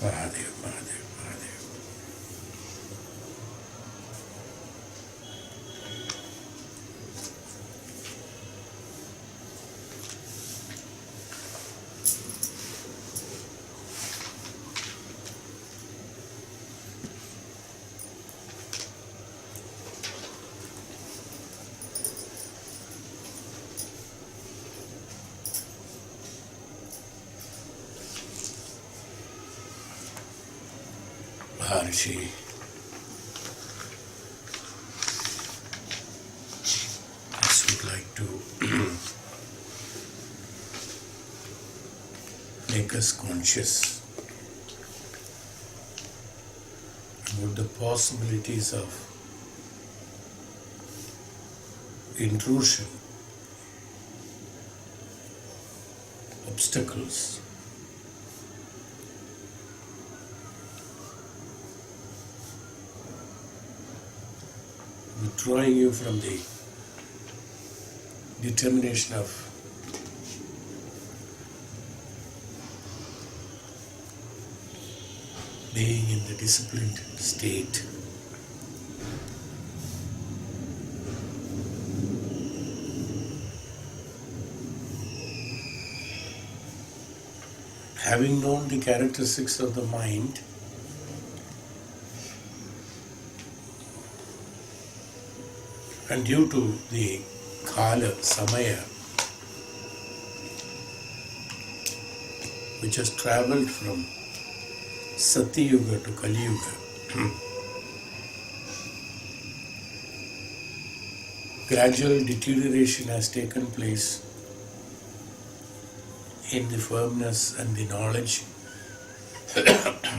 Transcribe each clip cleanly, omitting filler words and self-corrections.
Mahadev, Mahadev, Mahadev. Maharshi, I would like to make us conscious about the possibilities of intrusion, obstacles, withdrawing you from the determination of being in the disciplined state. Having known the characteristics of the mind, and due to the Kala, Samaya, which has travelled from Satyuga to Kali Yuga, gradual deterioration has taken place in the firmness and the knowledge,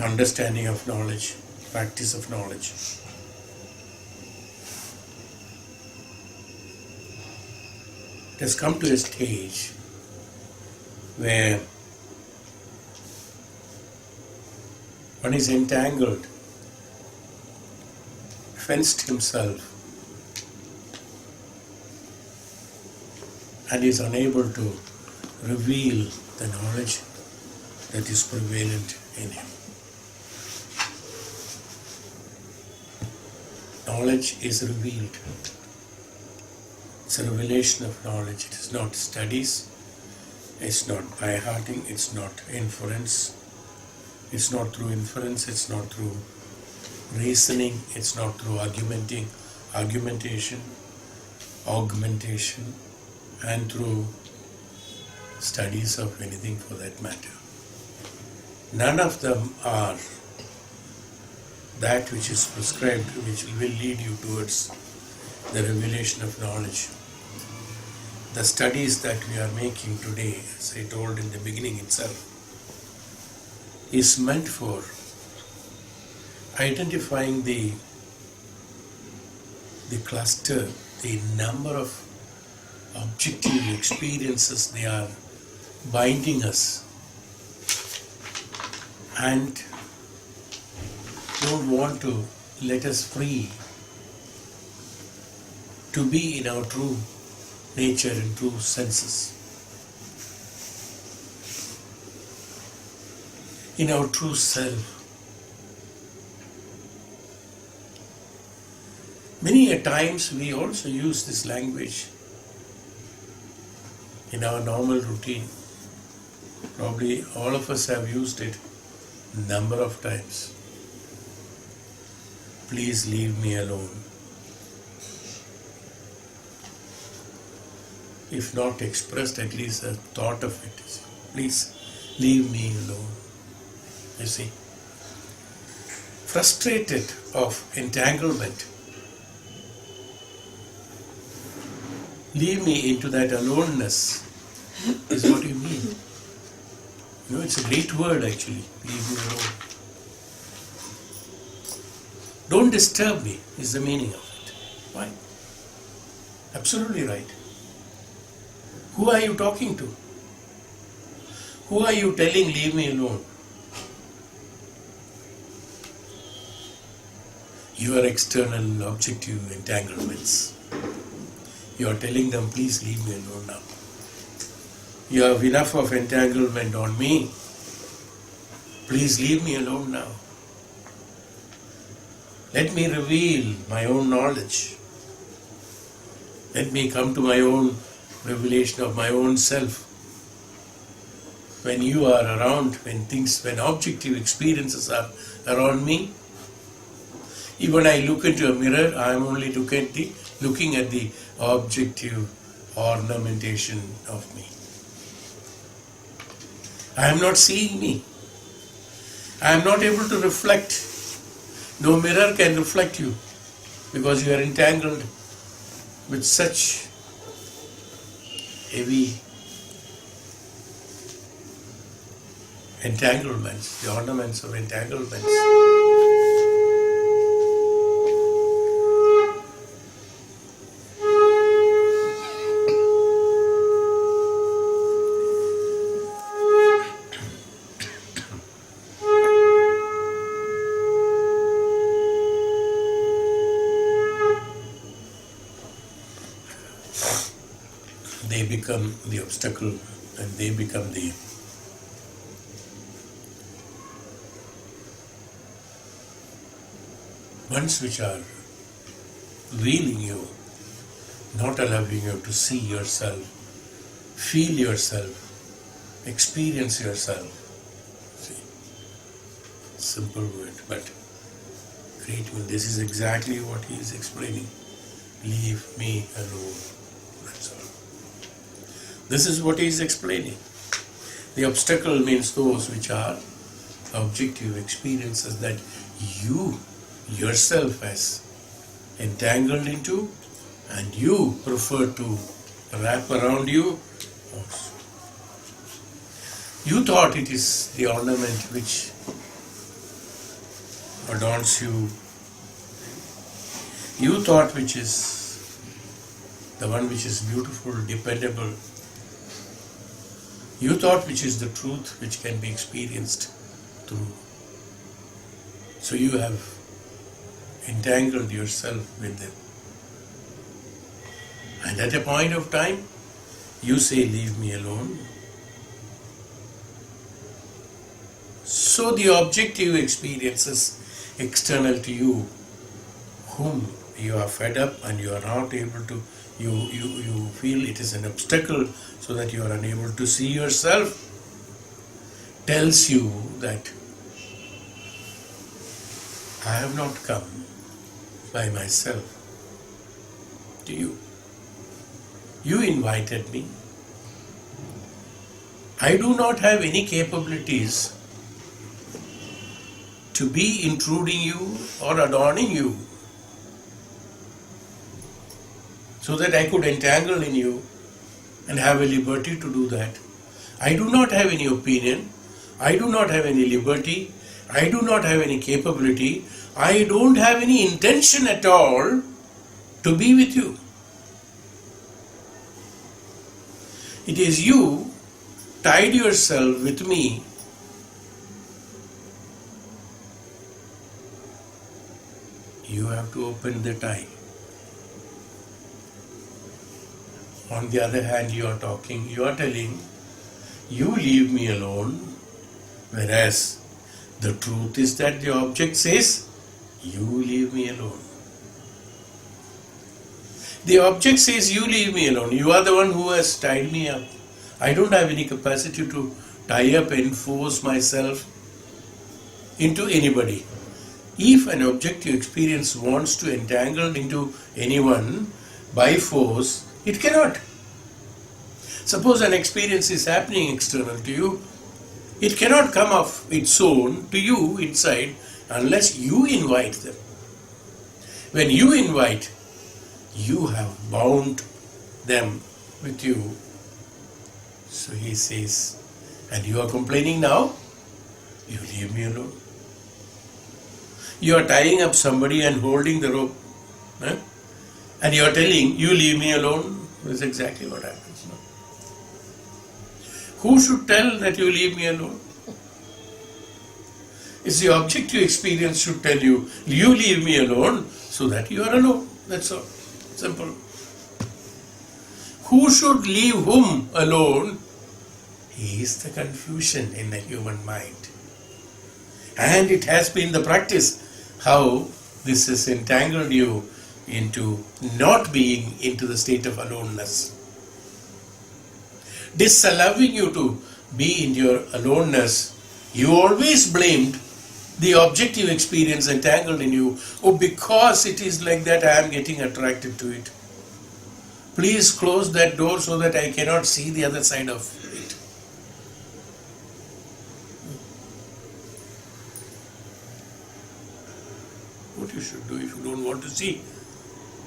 understanding of knowledge, practice of knowledge. It has come to a stage where one is entangled, fenced himself, and is unable to reveal the knowledge that is prevalent in him. Knowledge is revealed. It's a revelation of knowledge. It is not studies, it's not by-hearting, it's not inference, it's not through inference, it's not through reasoning, it's not through argumentation, augmentation, and through studies of anything for that matter. None of them are that which is prescribed, which will lead you towards the revelation of knowledge. The studies that we are making today, as I told in the beginning itself, is meant for identifying the cluster, the number of objective experiences they are binding us, and don't want to let us free to be in our true nature and true senses, in our true self. Many a times we also use this language in our normal routine. Probably all of us have used it a number of times. Please leave me alone. If not expressed, at least a thought of it is, please leave me alone. You see, frustrated of entanglement, leave me into that aloneness is what you mean. You know, it's a great word actually, leave me alone. Don't disturb me is the meaning of it. Why? Absolutely right. Who are you talking to? Who are you telling leave me alone? Your external objective entanglements. You are telling them please leave me alone now. You have enough of entanglement on me. Please leave me alone now. Let me reveal my own knowledge. Let me come to my own revelation of my own self. When you are around, when objective experiences are around me, even when I look into a mirror, I am only looking at the objective ornamentation of me. I am not seeing me. I am not able to reflect. No mirror can reflect you because you are entangled with such heavy entanglements, the ornaments of entanglements. They become the obstacle and they become the ones which are wheeling you, not allowing you to see yourself, feel yourself, experience yourself. See, simple word, but great one. This is exactly what he is explaining. Leave me alone. That's all. This is what he is explaining. The obstacle means those which are objective experiences that you yourself has entangled into and you prefer to wrap around you. You thought it is the ornament which adorns you. You thought which is the one which is beautiful, dependable. You thought which is the truth which can be experienced through. So you have entangled yourself with them. And at a point of time, you say, leave me alone. So the objective experiences external to you, whom you are fed up and you are not able to, you feel it is an obstacle so that you are unable to see yourself, tells you that I have not come by myself to you. You invited me. I do not have any capabilities to be intruding you or adorning you so that I could entangle in you and have a liberty to do that. I do not have any opinion. I do not have any liberty. I do not have any capability. I don't have any intention at all to be with you. It is you tied yourself with me. You have to open the tie. On the other hand, you are talking, you are telling, you leave me alone, whereas the truth is that the object says, you leave me alone. The object says, you leave me alone. You are the one who has tied me up. I don't have any capacity to tie up and force myself into anybody. If an objective experience wants to entangle into anyone by force, it cannot. Suppose an experience is happening external to you, it cannot come of its own to you inside unless you invite them. When you invite, you have bound them with you. So he says, and you are complaining now? You leave me alone. You are tying up somebody and holding the rope. And you are telling, you leave me alone. That's exactly what happens now. Who should tell that you leave me alone? It's the objective experience should tell you, you leave me alone so that you are alone. That's all. Simple. Who should leave whom alone? He is the confusion in the human mind. And it has been the practice how this has entangled you into not being into the state of aloneness. Disallowing you to be in your aloneness, you always blamed the objective experience entangled in you. Oh, because it is like that, I am getting attracted to it. Please close that door so that I cannot see the other side of it. What you should do if you don't want to see?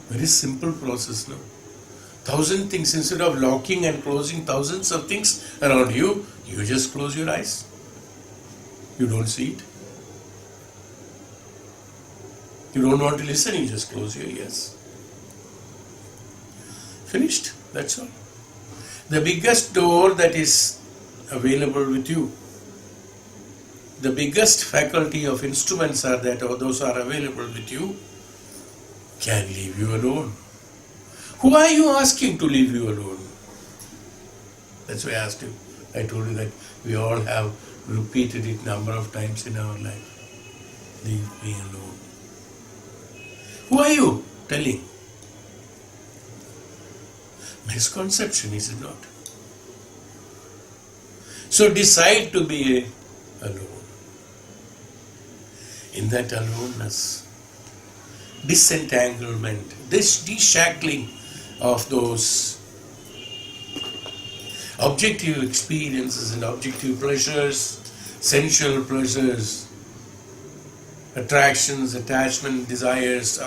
Very simple process, no? 1,000 things, instead of locking and closing thousands of things around you, you just close your eyes. You don't see it. You don't want to listen, you just close your ears. Finished. That's all. The biggest door that is available with you, the biggest faculty of instruments are that, or those are available with you, can leave you alone. Who are you asking to leave you alone? That's why I asked you. I told you that we all have repeated it number of times in our life. Leave me alone. Who are you telling? Misconception, is it not? So decide to be alone. In that aloneness, disentanglement, this deshackling of those objective experiences and objective pleasures, sensual pleasures, attractions, attachment, desires,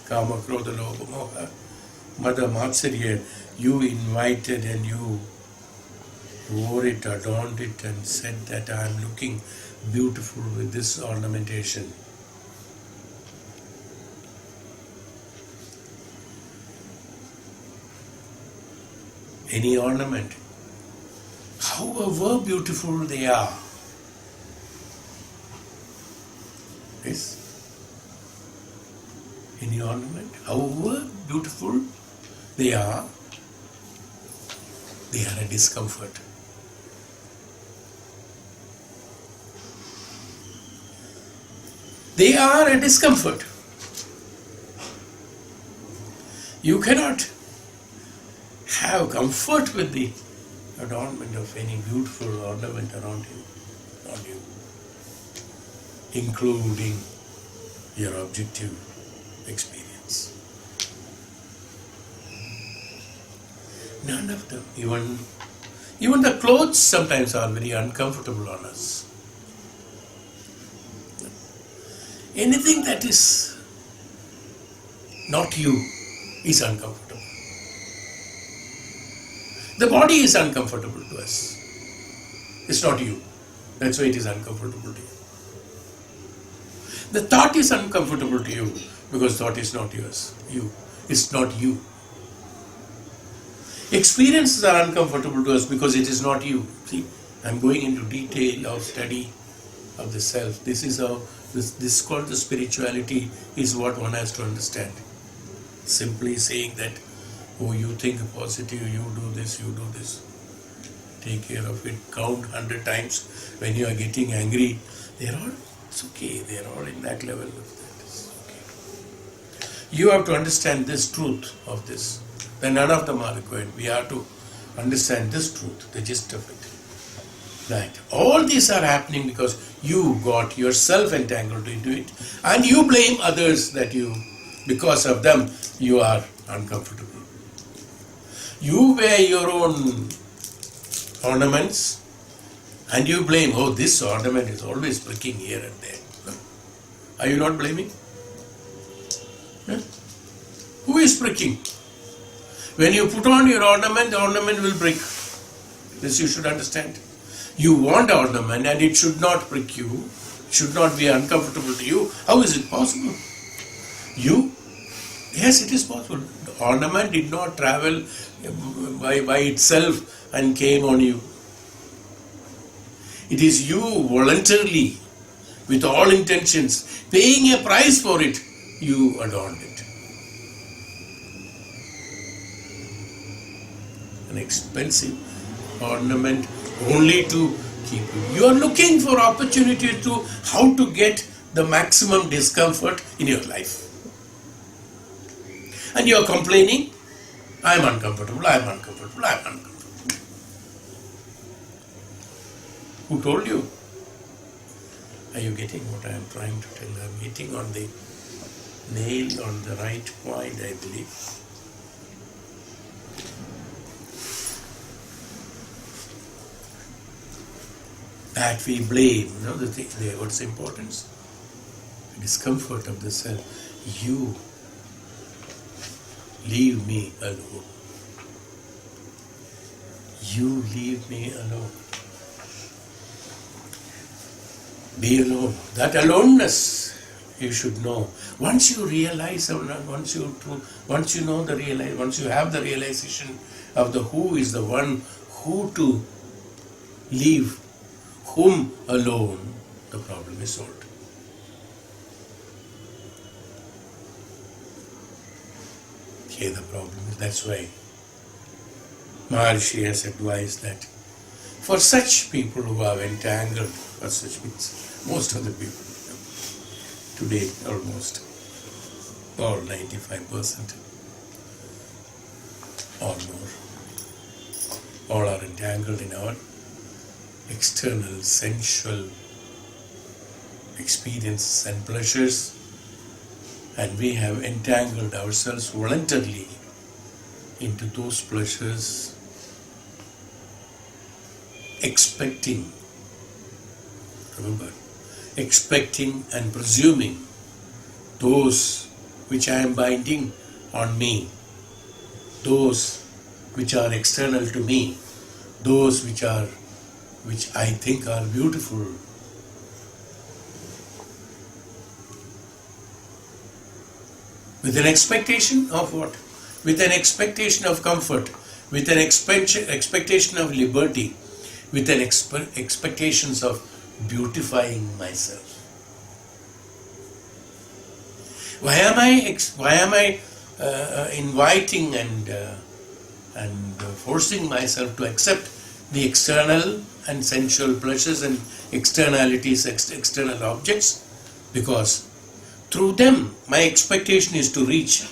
kama, krodha, lobha, moha, mada, matsarya, you invited and you wore it, adorned it and said that I am looking beautiful with this ornamentation. Any ornament, however beautiful they are, yes? Any ornament, however beautiful they are a discomfort. They are a discomfort. You cannot have comfort with the adornment of any beautiful ornament around you, including your objective experience. None of them, even the clothes sometimes are very uncomfortable on us. Anything that is not you is uncomfortable. The body is uncomfortable to us. It's not you. That's why it is uncomfortable to you. The thought is uncomfortable to you because thought is not yours. It's not you. Experiences are uncomfortable to us because it is not you. See, I'm going into detail of study of the self. This is how this called the spirituality is what one has to understand. Simply saying that, oh, you think positive, you do this, take care of it, count 100 times when you are getting angry. It's okay, they're all in that level of that. It's okay. You have to understand this truth of this. Then none of them are required. We have to understand this truth, the gist of it. That all these are happening because you got yourself entangled into it and you blame others that because of them, you are uncomfortable. You wear your own ornaments and you blame, oh, this ornament is always pricking here and there. No? Are you not blaming? Huh? Who is pricking? When you put on your ornament, the ornament will prick. This you should understand. You want ornament and it should not prick you, should not be uncomfortable to you. How is it possible? Yes, it is possible. The ornament did not travel by itself and came on you. It is you voluntarily, with all intentions, paying a price for it, you adorned it. An expensive ornament only to keep you. You are looking for opportunity to how to get the maximum discomfort in your life. And you are complaining, I am uncomfortable, I am uncomfortable, I am uncomfortable. Who told you? Are you getting what I am trying to tell? I am hitting on the nail on the right point, I believe. That we blame, what's the importance? The discomfort of the self. You leave me alone. You leave me alone. Be alone. That aloneness you should know. Once you realize, once you have the realization of the who is the one who to leave, whom alone, the problem is solved. Here the problem is, that's why Maharshi has advised that for such people who are entangled, for such means most of the people today, almost all 95% or more, all are entangled in our external sensual experiences and pleasures, and we have entangled ourselves voluntarily into those pleasures, expecting and presuming those which I am binding on me, those which are external to me, those which I think are beautiful. With an expectation of what? With an expectation of comfort, with an expectation of liberty, with an expectations of beautifying myself. Why am I inviting and forcing myself to accept the external and sensual pleasures and externalities, external objects? Because through them my expectation is to reach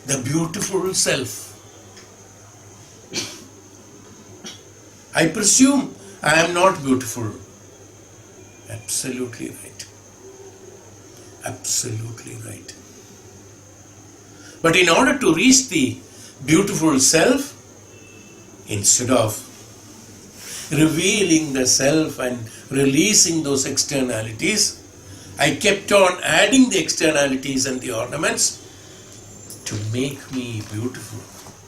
the beautiful self. I presume I am not beautiful. Absolutely right. Absolutely right. But in order to reach the beautiful self, instead of revealing the self and releasing those externalities, I kept on adding the externalities and the ornaments to make me beautiful.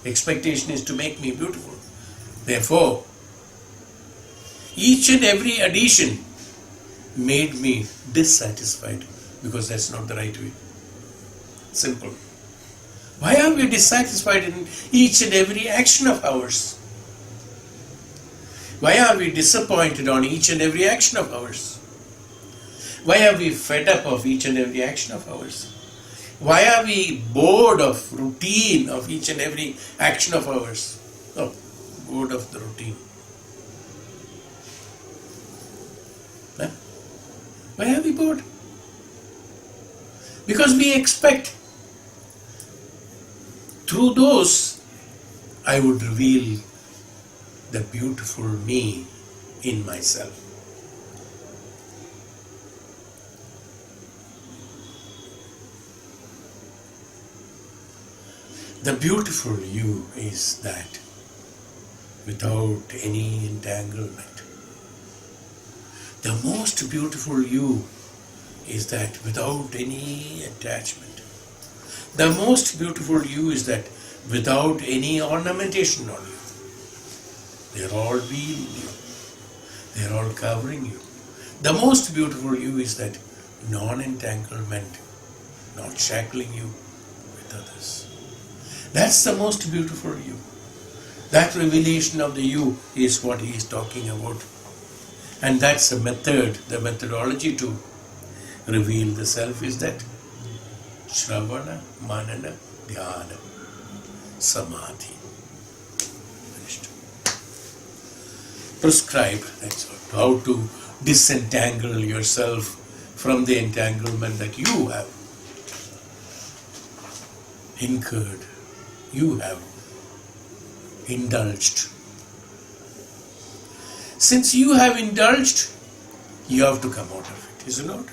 Expectation is to make me beautiful. Therefore, each and every addition made me dissatisfied, because that's not the right way. Simple. Why are we dissatisfied in each and every action of ours? Why are we disappointed on each and every action of ours? Why are we fed up of each and every action of ours? Why are we bored of routine of each and every action of ours? Oh, bored of the routine. Huh? Why are we bored? Because we expect through those I would reveal the beautiful me in myself. The beautiful you is that without any entanglement. The most beautiful you is that without any attachment. The most beautiful you is that without any ornamentation on you. They are all being you. They are all covering you. The most beautiful you is that non-entanglement, not shackling you with others. That's the most beautiful you. That revelation of the you is what he is talking about. And that's a method, the methodology to reveal the self is that Shravana, Manana, Dhyana, Samadhi. Finished. prescribe, that's how to disentangle yourself from the entanglement that you have incurred, you have indulged. Since you have indulged, you have to come out of it, is it not?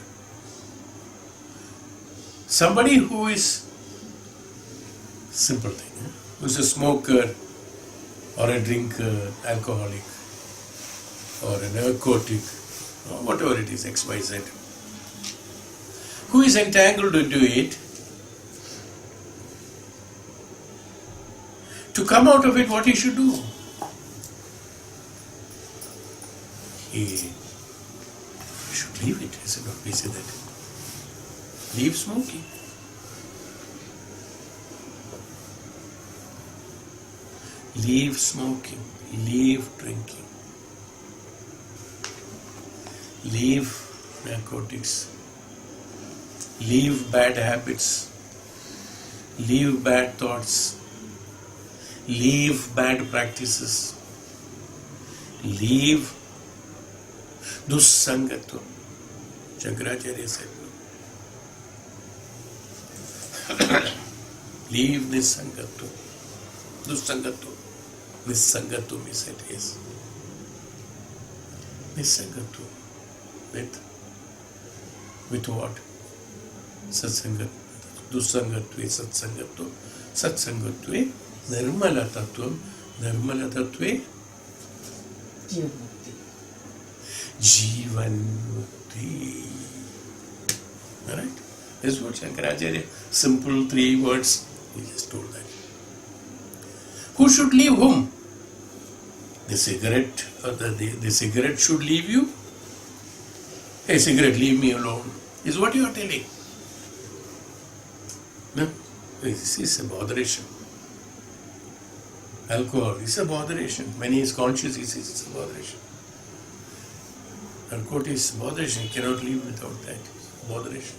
Somebody who is, simple thing, who is a smoker or a drinker, alcoholic, or a narcotic, or whatever it is, XYZ, who is entangled into it, to come out of it, what he should do? He should leave it, is it not? We say that. Leave smoking. Leave smoking. Leave drinking. Leave narcotics. Leave bad habits. Leave bad thoughts. Leave bad practices. Leave dussangatva. Shankaracharya said. Leave nissangatva. Dussangatva. Nissangatva, he said, yes. Nissangatva. With what? Satsangat. Dussangatve satsangatva. Satsangatve nirmala tattvam. Nirmala tattve Jivan Mukti. Alright? This is what Shankaracharya, simple 3 words, he just told that. Who should leave whom? The cigarette, or the cigarette should leave you? Hey cigarette, leave me alone, is what you are telling. No? This is a botheration. Alcohol is a botheration. When he is conscious, he says it's a botheration. Alcohol is botheration. He cannot live without that. Botheration.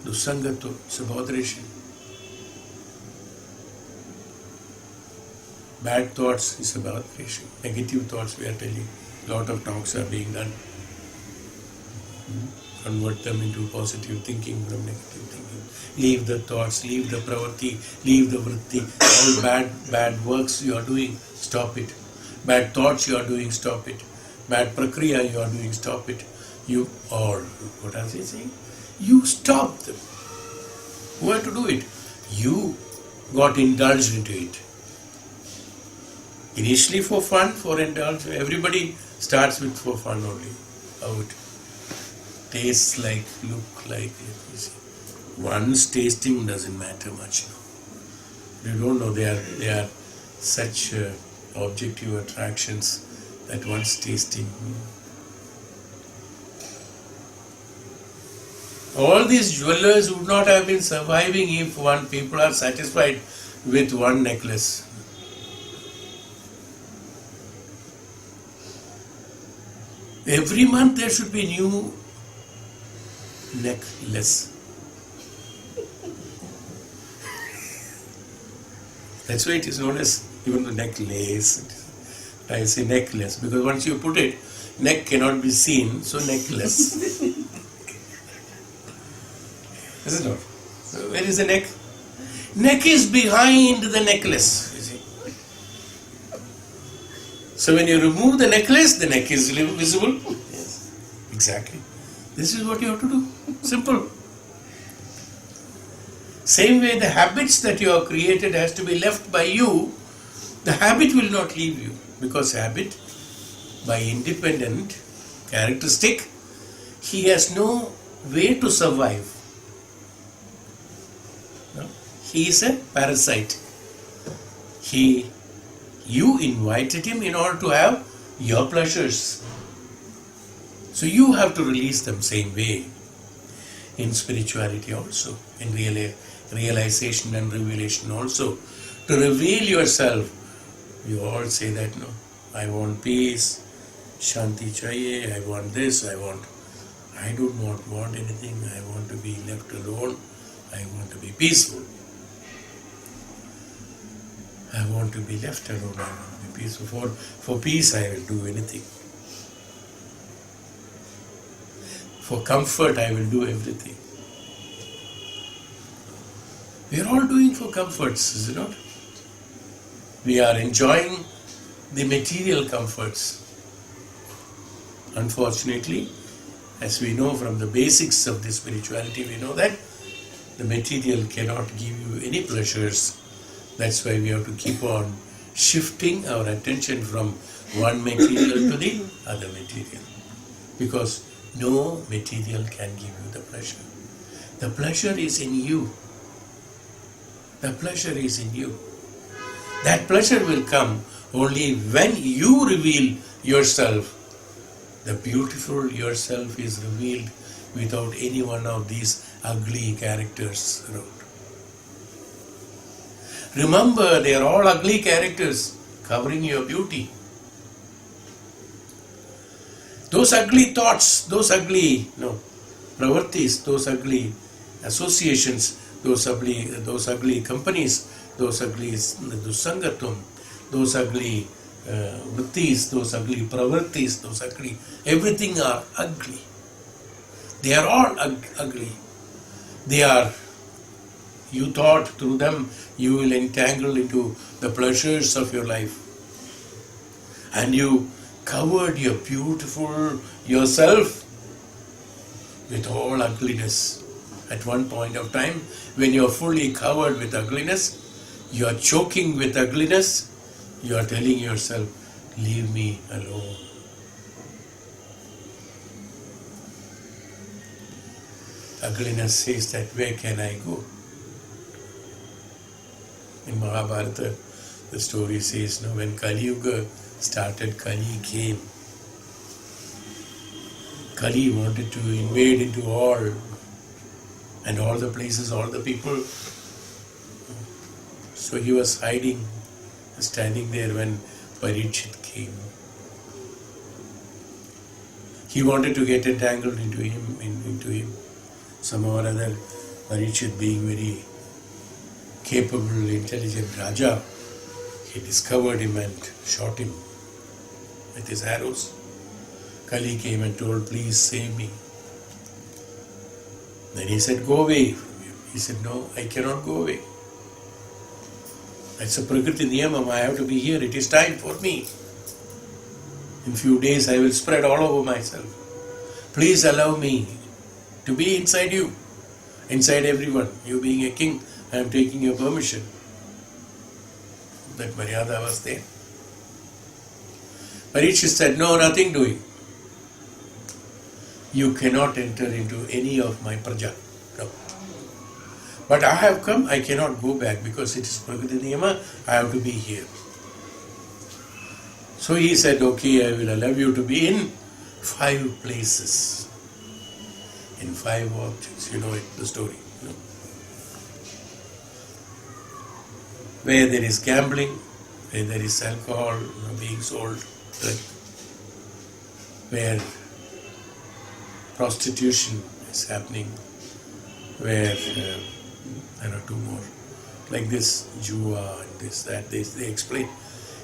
Dussangatva is a botheration. Bad thoughts is a botheration. Negative thoughts, we are telling. Lot of talks are being done. Convert them into positive thinking from negative thinking. Leave the thoughts, leave the pravati, leave the vritti. All bad works you are doing, stop it. Bad thoughts you are doing, stop it. Bad prakriya you are doing, stop it. You all, what are they saying? You stop them. Who had to do it? You got indulged into it. Initially for fun, for indulge. Everybody starts with for fun only. How it tastes like, look like. You see. One's tasting doesn't matter much. You don't know they are such objective attractions that one's tasting. All these jewelers would not have been surviving if people are satisfied with one necklace. Every month there should be new necklace. That's why it is known as even the necklace. I say necklace because once you put it, neck cannot be seen, so necklace. Is it not? Where is the neck? Neck is behind the necklace. You see. So when you remove the necklace, the neck is visible. Yes, exactly. This is what you have to do. Simple. Same way the habits that you have created has to be left by you. The habit will not leave you because habit, by independent characteristic, he has no way to survive. No? He is a parasite. You invited him in order to have your pleasures. So you have to release them same way in spirituality also, in realization and revelation also. To reveal yourself, you all say that, no, I want peace, shanti chahiye, I want this, I do not want anything, I want to be left alone, I want to be peaceful. I want to be left alone. I want to be peaceful. For peace, I will do anything. For comfort, I will do everything. We are all doing for comforts, is it not? We are enjoying the material comforts. Unfortunately, as we know from the basics of the spirituality, we know that the material cannot give you any pleasures. That's why we have to keep on shifting our attention from one material to the other material. Because no material can give you the pleasure. The pleasure is in you. The pleasure is in you. That pleasure will come only when you reveal yourself. The beautiful yourself is revealed without any one of these ugly characters around. Remember, they are all ugly characters covering your beauty. Those ugly thoughts, those ugly pravartis, those ugly associations, those ugly companies, those ugly dusangatum, those ugly vrittis, those ugly pravartis, those ugly, everything are ugly. They are all ugly. They are, you thought through them you will entangle into the pleasures of your life. And you covered your beautiful yourself with all ugliness. At one point of time, when you are fully covered with ugliness, you are choking with ugliness, you are telling yourself, leave me alone. Ugliness says that, where can I go? In Mahabharata, the story says, when Kali Yuga started, Kali came. Kali wanted to invade into all the places, all the people. So he was hiding, standing there when Parikshit came. He wanted to get entangled into him. Somehow or other, Parikshit being very capable, intelligent Raja, he discovered him and shot him with his arrows. Kali came and told, please save me. Then he said, go away from here. He said, no, I cannot go away. That's a Prakriti Niyamam. I have to be here. It is time for me. In few days I will spread all over myself. Please allow me to be inside you, inside everyone. You being a king, I am taking your permission. That Maryada was there. Parikshit said, no, nothing doing. You cannot enter into any of my praja. No. But I have come, I cannot go back because it is Prakriti Niyama, I have to be here. So he said, okay, I will allow you to be in 5 places. In 5 objects, you know it, the story. You know. Where there is gambling, where there is alcohol being sold, where prostitution is happening, where there are 2 more, like this, jua and this, that, they explain.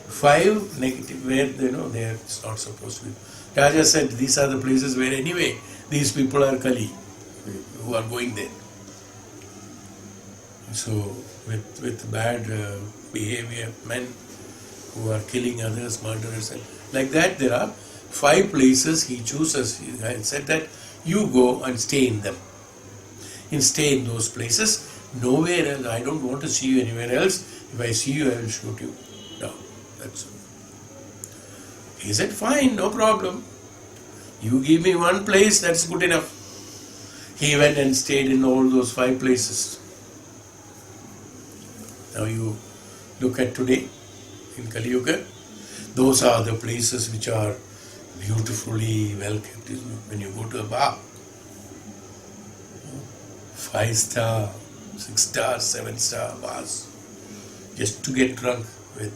5 negative, where they are not supposed to be. Raja said, these are the places where anyway, these people are Kali, who are going there. So, with bad behavior, men who are killing others, murderers, and like that, there are 5 places he chooses. He said that you go and stay in them. And stay in those places. Nowhere else. I don't want to see you anywhere else. If I see you, I will shoot you down. That's all. He said, fine, no problem. You give me 1 place, that's good enough. He went and stayed in all those 5 places. Now you look at today, in Kali Yuga, those are the places which are beautifully well kept. When you go to a bar, 5-star, 6-star, 7-star bars, just to get drunk with.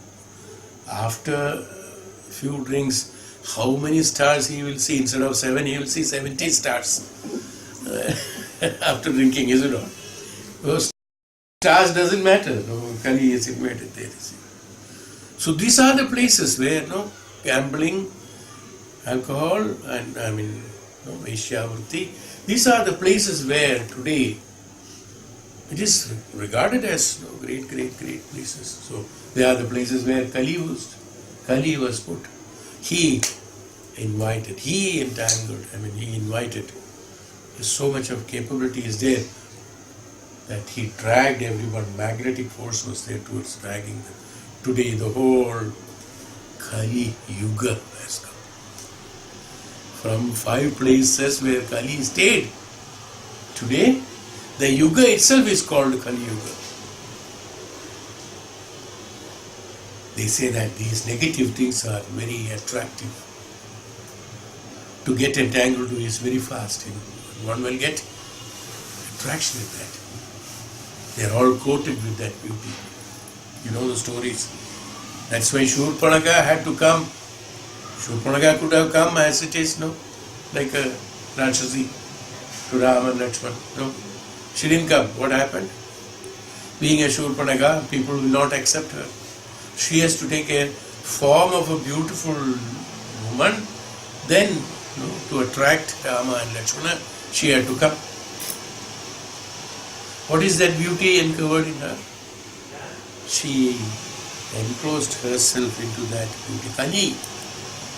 After a few drinks, how many stars he will see? Instead of 7, he will see 70 stars after drinking, is it not? Those stars doesn't matter. No, Kali is invited there. So these are the places where gambling, alcohol, and Vaishyavritti, these are the places where today it is regarded as great places. So they are the places where Kali was put. He invited, he entangled, he invited. There's so much of capability is there that he dragged everyone. Magnetic force was there towards dragging them. Today the whole Kali Yuga has come. From 5 places where Kali stayed. Today, the Yuga itself is called Kali Yuga. They say that these negative things are very attractive. To get entangled is very fast. One will get attraction with that. They are all coated with that beauty. You know the stories. That's why Shurpanaka had to come. Shurpanaka could have come as it is, like a Rakshasi to Rama and Lakshman. No, she didn't come. What happened? Being a Shurpanaka, people will not accept her. She has to take a form of a beautiful woman. Then, to attract Rama and Lakshmana, she had to come. What is that beauty uncovered in her? She enclosed herself into that beauty. Kali.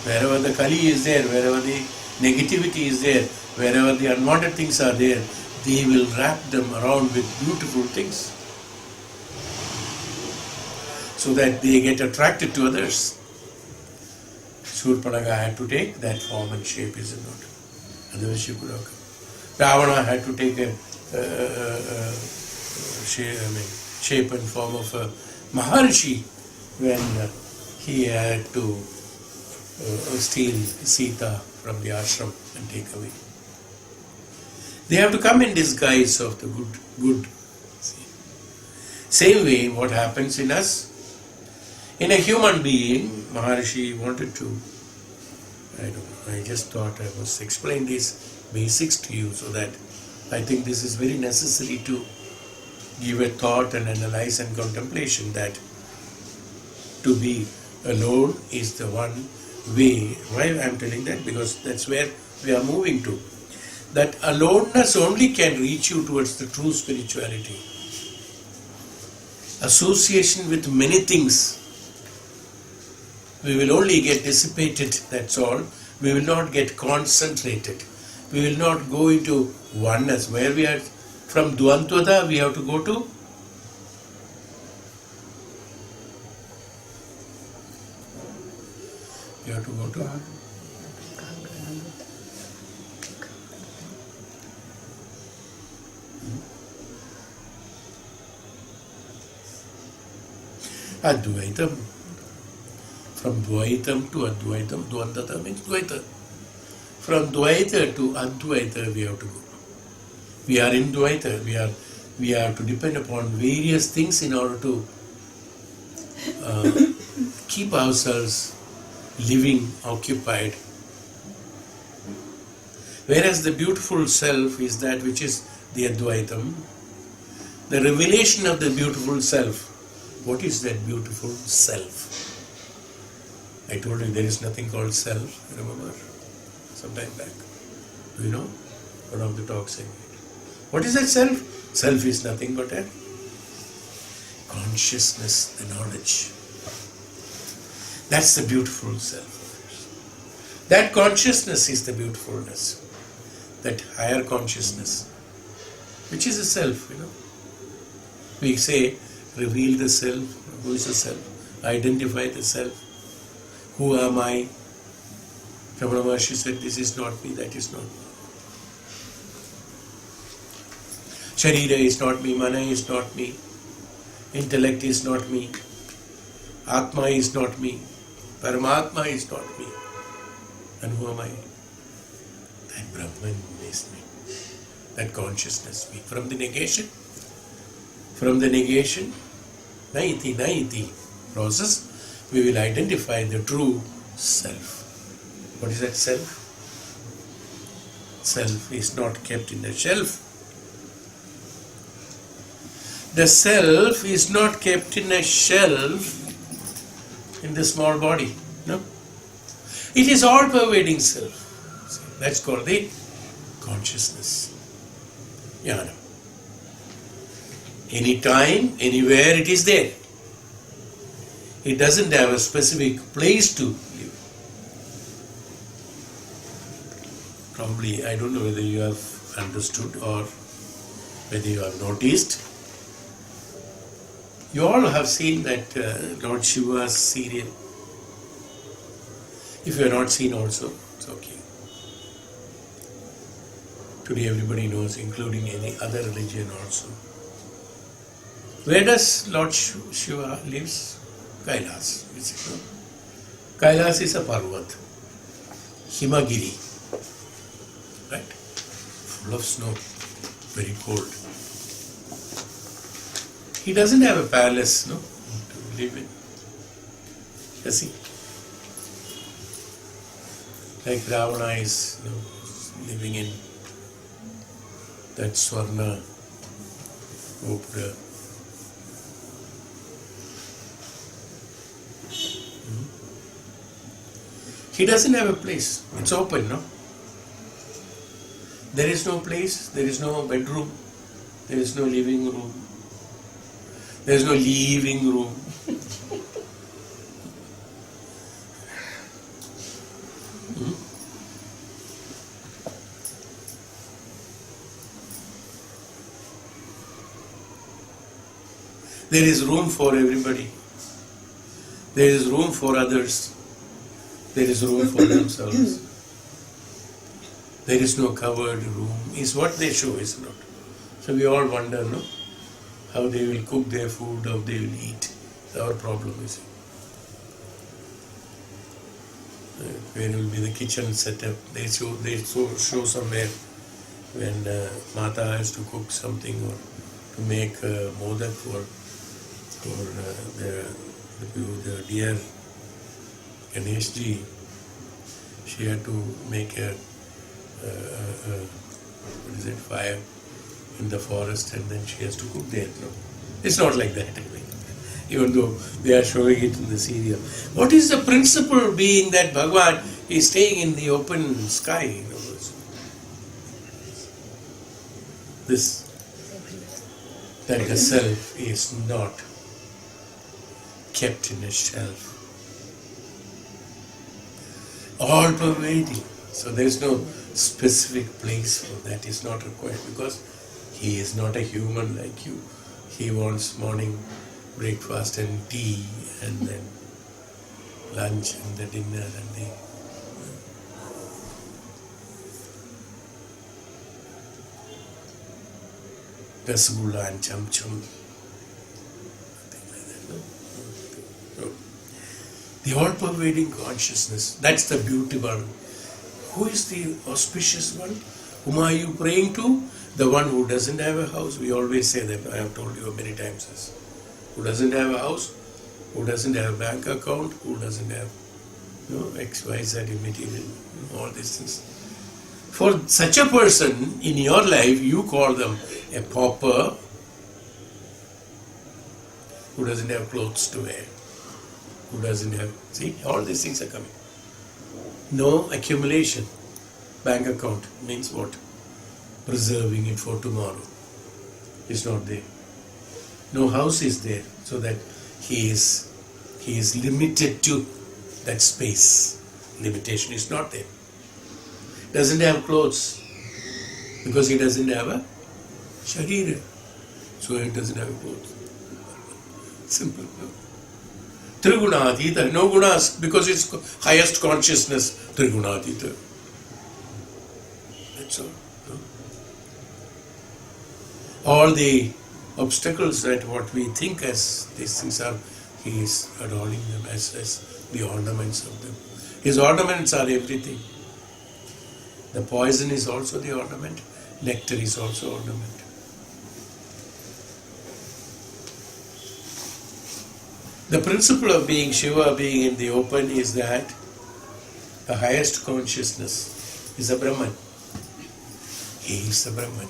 Wherever the Kali is there, wherever the negativity is there, wherever the unwanted things are there, they will wrap them around with beautiful things, so that they get attracted to others. Shurpanaka had to take that form and shape, is it not? Otherwise she could have come. Ravana had to take a shape and form of a Maharshi when he had to steal Sita from the ashram and take away. They have to come in disguise of the good. Same way, what happens in us? In a human being, Maharshi wanted to, I just thought I must explain these basics to you, so that I think this is very necessary to give a thought and analyze and contemplation, that to be alone is the one way. Why I am telling that? Because that's where we are moving to. That aloneness only can reach you towards the true spirituality. Association with many things, we will only get dissipated, that's all. We will not get concentrated. We will not go into oneness. Where we are from Dvandvata, we have to go to Advaitam. From Dvaitam to Advaitam, Dvandvata means Dvaita. From Dvaita to Advaita we have to go. We are in Dvaita. We are to depend upon various things in order to keep ourselves living, occupied. Whereas the beautiful self is that which is the Advaitam. The revelation of the beautiful self. What is that beautiful self? I told you there is nothing called self, remember? Some time back. Do you know? One of the talks I made. What is that self? Self is nothing but a consciousness, the knowledge. That's the beautiful self. That consciousness is the beautifulness. That higher consciousness, which is the self, We say, reveal the self. Who is the self? Identify the self. Who am I? Ramana Maharshi said, this is not me, that is not me. Sharira is not me, Mana is not me, intellect is not me, Atma is not me, Paramatma is not me. And who am I? That Brahman is me. That consciousness me. From the negation, naiti process, we will identify the true self. What is that self? Self is not kept in a shelf. The self is not kept in a shelf in the small body. No? It is all-pervading self. See, that's called the consciousness. Jnana. Anytime, anywhere it is there. It doesn't have a specific place to live. Probably, I don't know whether you have understood or whether you have noticed. You all have seen that Lord Shiva's serial. If you have not seen also, it's okay. Today everybody knows, including any other religion also. Where does Lord Shiva lives? Kailas. Kailas is a Parvat. Himagiri. Right? Full of snow. Very cold. He doesn't have a palace, no, to live in. You see? Like Ravana is, living in that Swarna Gopura. He doesn't have a place. It's open, no? There is no place, there is no bedroom, there is no living room, there is no leaving room. There is room for everybody. There is room for others. There is room for themselves. There is no covered room, is what they show, is not. So we all wonder, no? How they will cook their food, how they will eat. Our problem is. Where will be the kitchen setup? They show somewhere when Mata has to cook something or to make modak for the dear Ganesh ji. She had to make a fire in the forest and then she has to cook there. No, it's not like that. Even though they are showing it in the serial. What is the principle being that Bhagavan is staying in the open sky? That the self is not kept in a shelf. All pervading. So there is no specific place for that. Is not required because he is not a human like you. He wants morning breakfast and tea and then lunch and the dinner and the rasgulla and chum chum. The all-pervading consciousness, that's the beautiful. Who is the auspicious one? Whom are you praying to? The one who doesn't have a house. We always say that, I have told you many times this. Who doesn't have a house, who doesn't have a bank account, who doesn't have X, Y, Z material, all these things. For such a person in your life, you call them a pauper who doesn't have clothes to wear. Who doesn't have, see, all these things are coming. No accumulation. Bank account means what? Preserving it for tomorrow. It's not there. No house is there, so that he is limited to that space. Limitation is not there. Doesn't have clothes because he doesn't have a sharira. So he doesn't have clothes. Simple. Trigunatita, no gunas, because it's highest consciousness, Trigunatita. That's all. All the obstacles that what we think as these things are, he is adorning them as the ornaments of them. His ornaments are everything. The poison is also the ornament, nectar is also ornament. The principle of being Shiva, being in the open, is that the highest consciousness is a Brahman. He is the Brahman.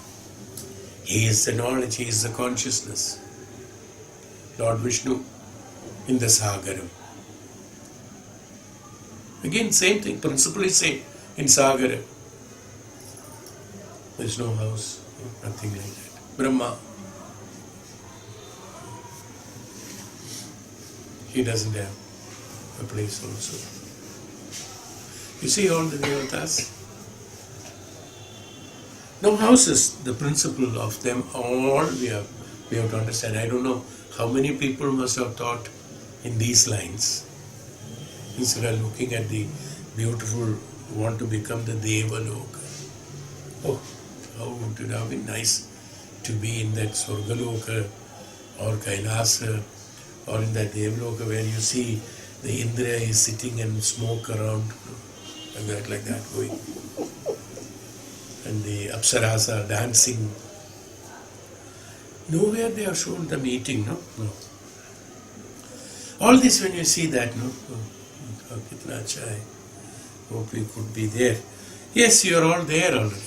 He is the knowledge, he is the consciousness. Lord Vishnu in the Sagaram. Again, same thing, principle is same. In Sagara, there is no house, nothing like that. Brahma, he doesn't have a place also. You see all the devatas? No houses, the principle of them all we have to understand. I don't know how many people must have thought in these lines. Instead of looking at the beautiful, want to become the Devaloka. Oh, how would it have been nice to be in that Swargaloka or Kailasa or in that Devaloka where you see the Indra is sitting and smoke around like that going. And the Apsaras are dancing. Nowhere they have shown them eating, no? No. All this when you see that, no? Oh, kitna acha hai. Hope we could be there. Yes, you are all there already.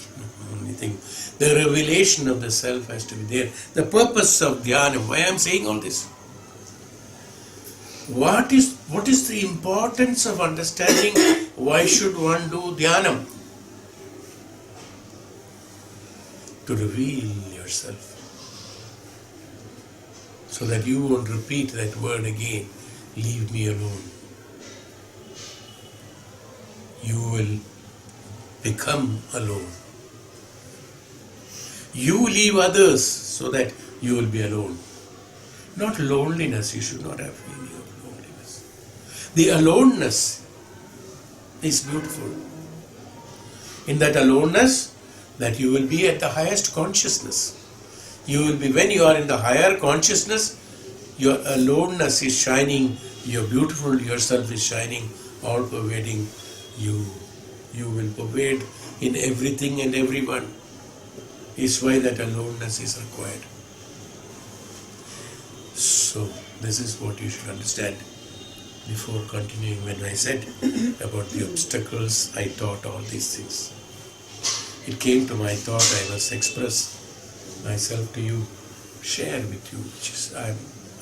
Only thing, the revelation of the self has to be there. The purpose of Dhyanam, why I am saying all this? What is the importance of understanding why should one do Dhyanam? To reveal yourself. So that you won't repeat that word again, leave me alone. You will become alone. You leave others so that you will be alone. Not loneliness, you should not have feeling of loneliness. The aloneness is beautiful. In that aloneness, that you will be at the highest consciousness. You will be, when you are in the higher consciousness, your aloneness is shining, your beautiful yourself is shining, all pervading you. You will pervade in everything and everyone. Is why that aloneness is required. So, this is what you should understand. Before continuing, when I said about the obstacles, I taught all these things. It came to my thought, I must express myself to you, share with you, which is I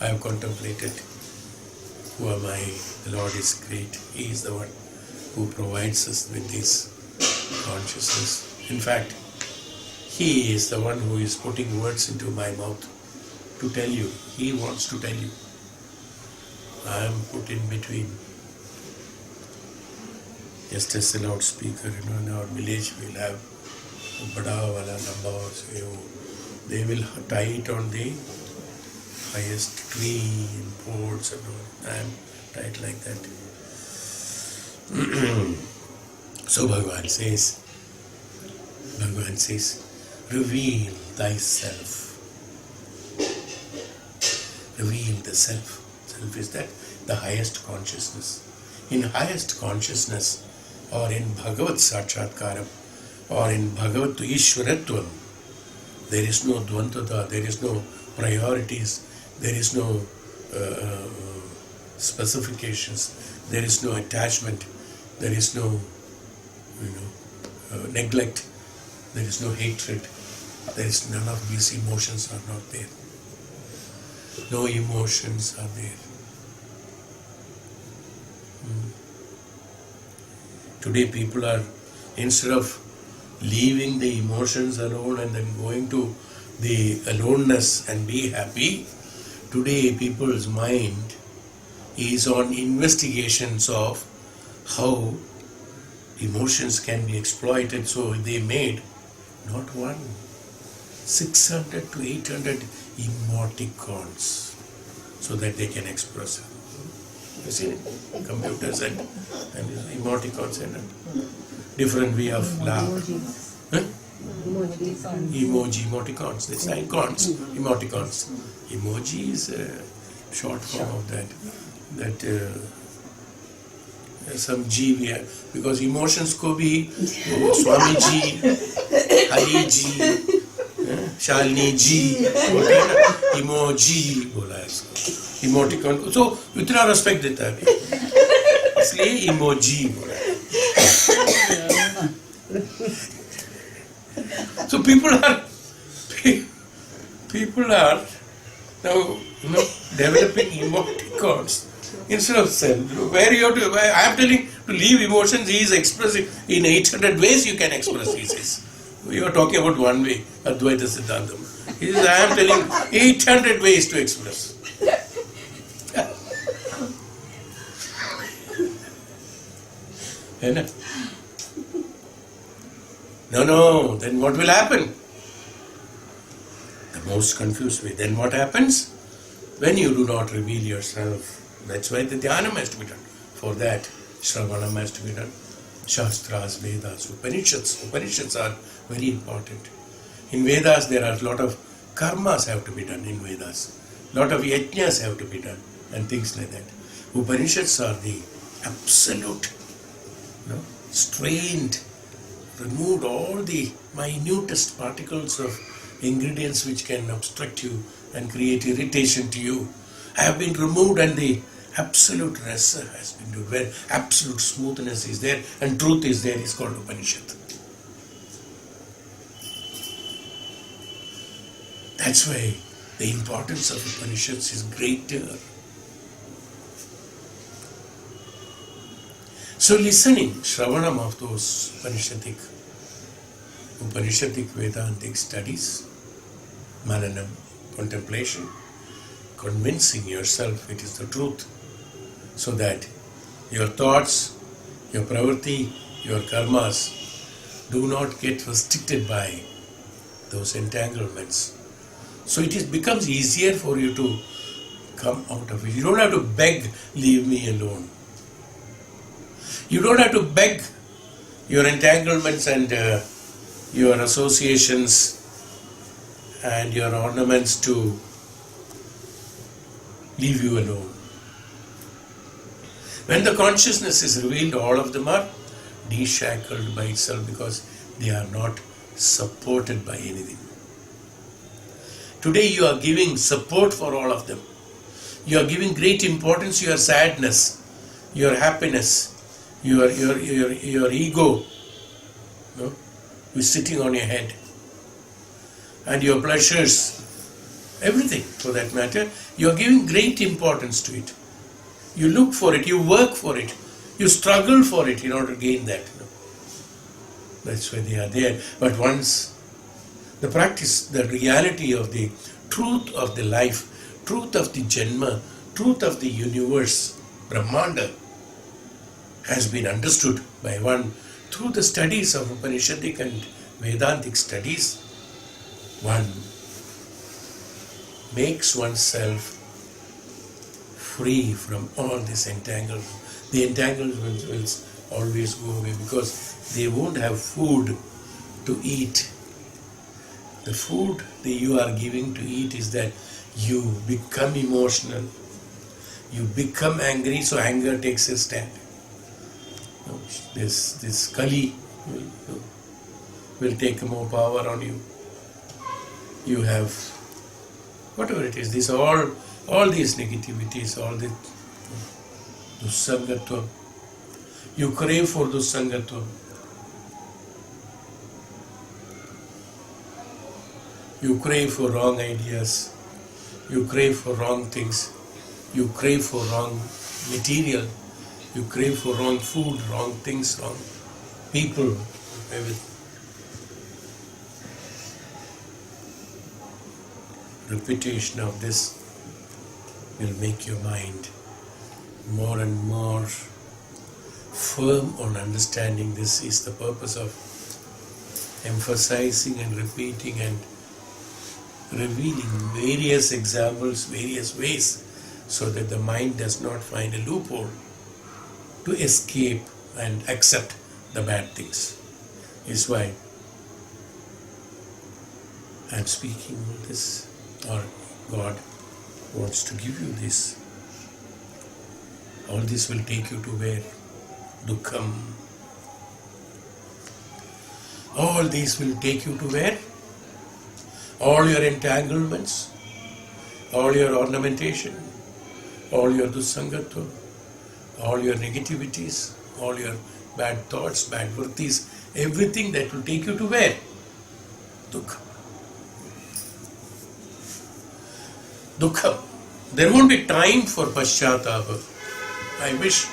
have contemplated. Who am I? The Lord is great. He is the one who provides us with this consciousness. In fact, He is the one who is putting words into my mouth to tell you. He wants to tell you. I am put in between. Just as a loudspeaker, in our village we'll have a bada wala lamba or they will tie it on the highest tree and poles and all. I am tied like that. So Bhagavan says, reveal thyself. Reveal the self. Self is that, the highest consciousness. In highest consciousness, or in Bhagavat Sakshatkaram, or in Bhagavat Ishwaratvam, there is no dvantata, there is no priorities, there is no specifications, there is no attachment, there is no neglect, there is no hatred, there is none of these emotions are not there. No emotions are there. Today people are, instead of leaving the emotions alone and then going to the aloneness and be happy, today people's mind is on investigations of how emotions can be exploited. So they made not one, 600 to 800 emoticons so that they can express it. You see, computers and emoticons and different way of laugh. Emoticons, that's icons, emoticons. Emoji is a short form of that some G we have, because emotions को भी स्वामी जी, हरि जी, शालिनी जी बोलते हैं ना, emoji बोला है इसको, emoticon को, तो इतना रेस्पेक्ट देता है इसलिए इमोजी बोला है. So people are now developing emoticons instead of self. Where you have to, I am telling, To leave emotions, he is expressing in 800 ways you can express, he says. We are talking about one way, Advaita Siddhantam. He says, I am telling 800 ways to express. No, then what will happen? The most confused way. Then what happens? When you do not reveal yourself, that's why the Dhyanam has to be done. For that, Shravanam has to be done. Shastras, Vedas, Upanishads. Upanishads are very important. In Vedas, there are a lot of karmas have to be done in Vedas. A lot of yajnas have to be done and things like that. Upanishads are the absolute, strained, removed all the minutest particles of ingredients which can obstruct you and create irritation to you. Have been removed and the absolute rasa has been done, where absolute smoothness is there and truth is there, is called Upanishad. That's why the importance of Upanishads is greater. So listening, Shravanam of those Upanishadic Vedantic studies, Mananam, contemplation, convincing yourself it is the truth, so that your thoughts, your pravritti, your karmas do not get restricted by those entanglements. So it becomes easier for you to come out of it. You don't have to beg, leave me alone. You don't have to beg your entanglements and your associations and your ornaments to leave you alone. When the consciousness is revealed, all of them are deshackled by itself because they are not supported by anything. Today you are giving support for all of them. You are giving great importance to your sadness, your happiness, your ego, is sitting on your head, and your pleasures, everything for that matter. You are giving great importance to it. You look for it, you work for it, you struggle for it in order to gain that. That's why they are there. But once the practice, the reality of the truth of the life, truth of the Janma, truth of the universe, Brahmanda, has been understood by one through the studies of Upanishadic and Vedantic studies, one makes oneself free from all this entanglement. The entanglements will always go away because they won't have food to eat. The food that you are giving to eat is that you become emotional, you become angry, so anger takes a stand. This Kali will take more power on you. You have whatever it is, all these negativities, all the dussangatva. You crave for dussangatva. You crave for wrong ideas. You crave for wrong things. You crave for wrong material. You crave for wrong food, wrong things, wrong people, everything. Repetition of this will make your mind more and more firm on understanding this is the purpose of emphasizing and repeating and revealing various examples, various ways, so that the mind does not find a loophole to escape and accept the bad things. Is why I am speaking all this, or God wants to give you this. All this will take you to where? Dukham. All these will take you to where? All your entanglements, all your ornamentation, all your dussangatva, all your negativities, all your bad thoughts, bad vrittis, everything that will take you to where? Dukha. Dukha. There won't be time for paschatapa. I wish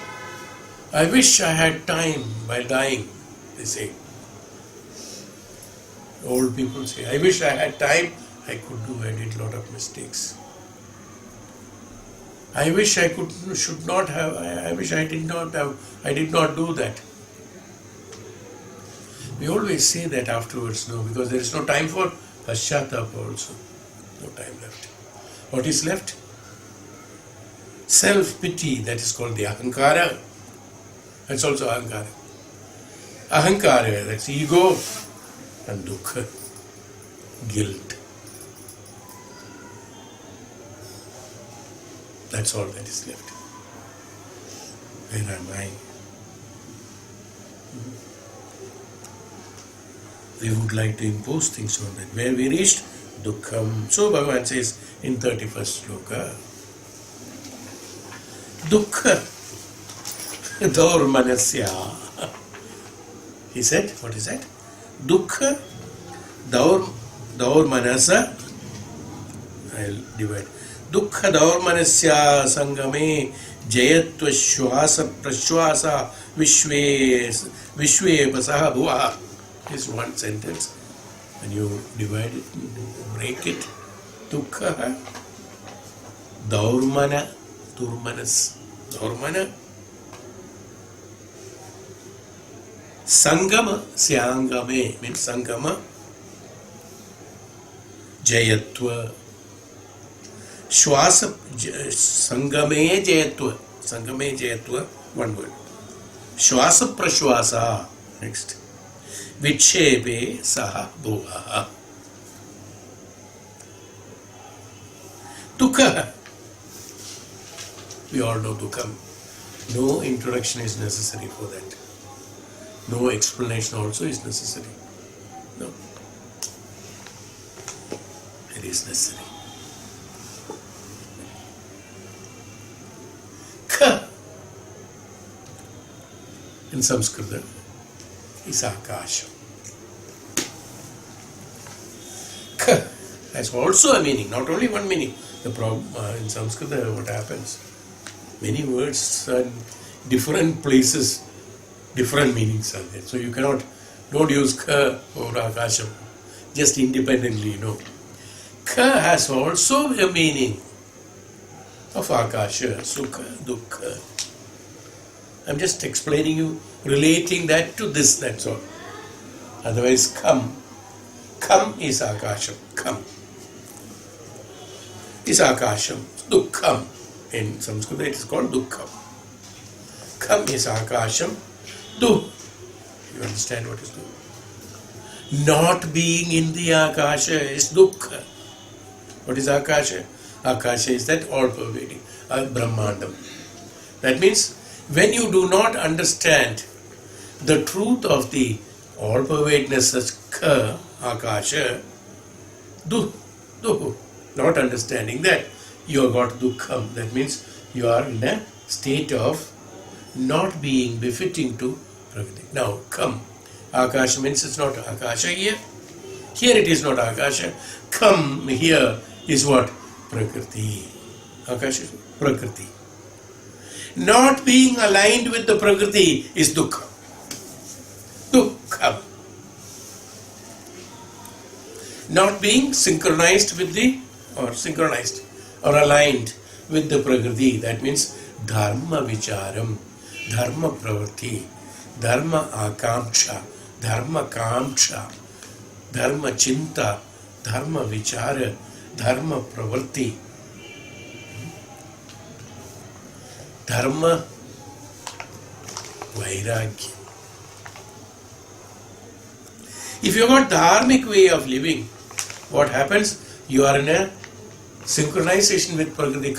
I wish I had time while dying, they say. Old people say, I wish I had time, I did a lot of mistakes. I wish I should not have, I wish I did not do that. We always say that afterwards, no, because there is no time for pashyatapa also. No time left. What is left? Self-pity, that is called the ahankara. That's also ahankara. Ahankara, that's ego, and dukha, guilt. That's all that is left. Where am I? We would like to impose things on that. Where we reached? Dukham. So Bhagavan says in 31st sloka, Dukha daurmanasya. He said, what is that? Dukha daurmanasa. I'll divide. Dukha daurmanasya sangame jayatva shwasa prashwasa vishve pasaha bhuva. Is one sentence. When you divide it, break it. Dukha daurmana durmanas. Daurmana sangama syangame means sangama jayatva shwasa sangame jayatva one word shwasa prashwasa next vichebe saha bhuva dukha. We all know dukha. No introduction is necessary for that. No explanation also is necessary. No. It is necessary. Kha in Sanskrit is akasha. Kha has also a meaning, not only one meaning. The problem in Sanskrit, what happens? Many words are in different places, different meanings are there. So you don't use kha or akasham just independently, no. Kha has also a meaning of akasha, sukha, dukha. I'm just explaining you, relating that to this, that's all. Otherwise, kam is akasham, kam is akasham, dukham. In Sanskrit it is called dukham. Kam is akasham, du. You understand what is du? Not being in the akasha is dukha. What is akasha? Akasha is that all-pervading, Brahmandam. That means when you do not understand the truth of the all-pervadiness as ka, akasha, duhu, not understanding that, you have got dukham. That means you are in a state of not being befitting to Prakriti. Now, kam. Akasha means it's not akasha here. Here it is not akasha. Kam here is what? Prakriti. Akasha is Prakriti. Not being aligned with the Prakriti is dukha. Dukham. Not being synchronized with or aligned with the Prakriti. That means dharma vicharam, dharma pravrti, dharma akamksha, dharma kamksha, dharma chinta, dharma vichara, dharma pravrti, dharma vairagya. If you have got dharmic way of living, what happens? You are in a synchronization with Prakriti.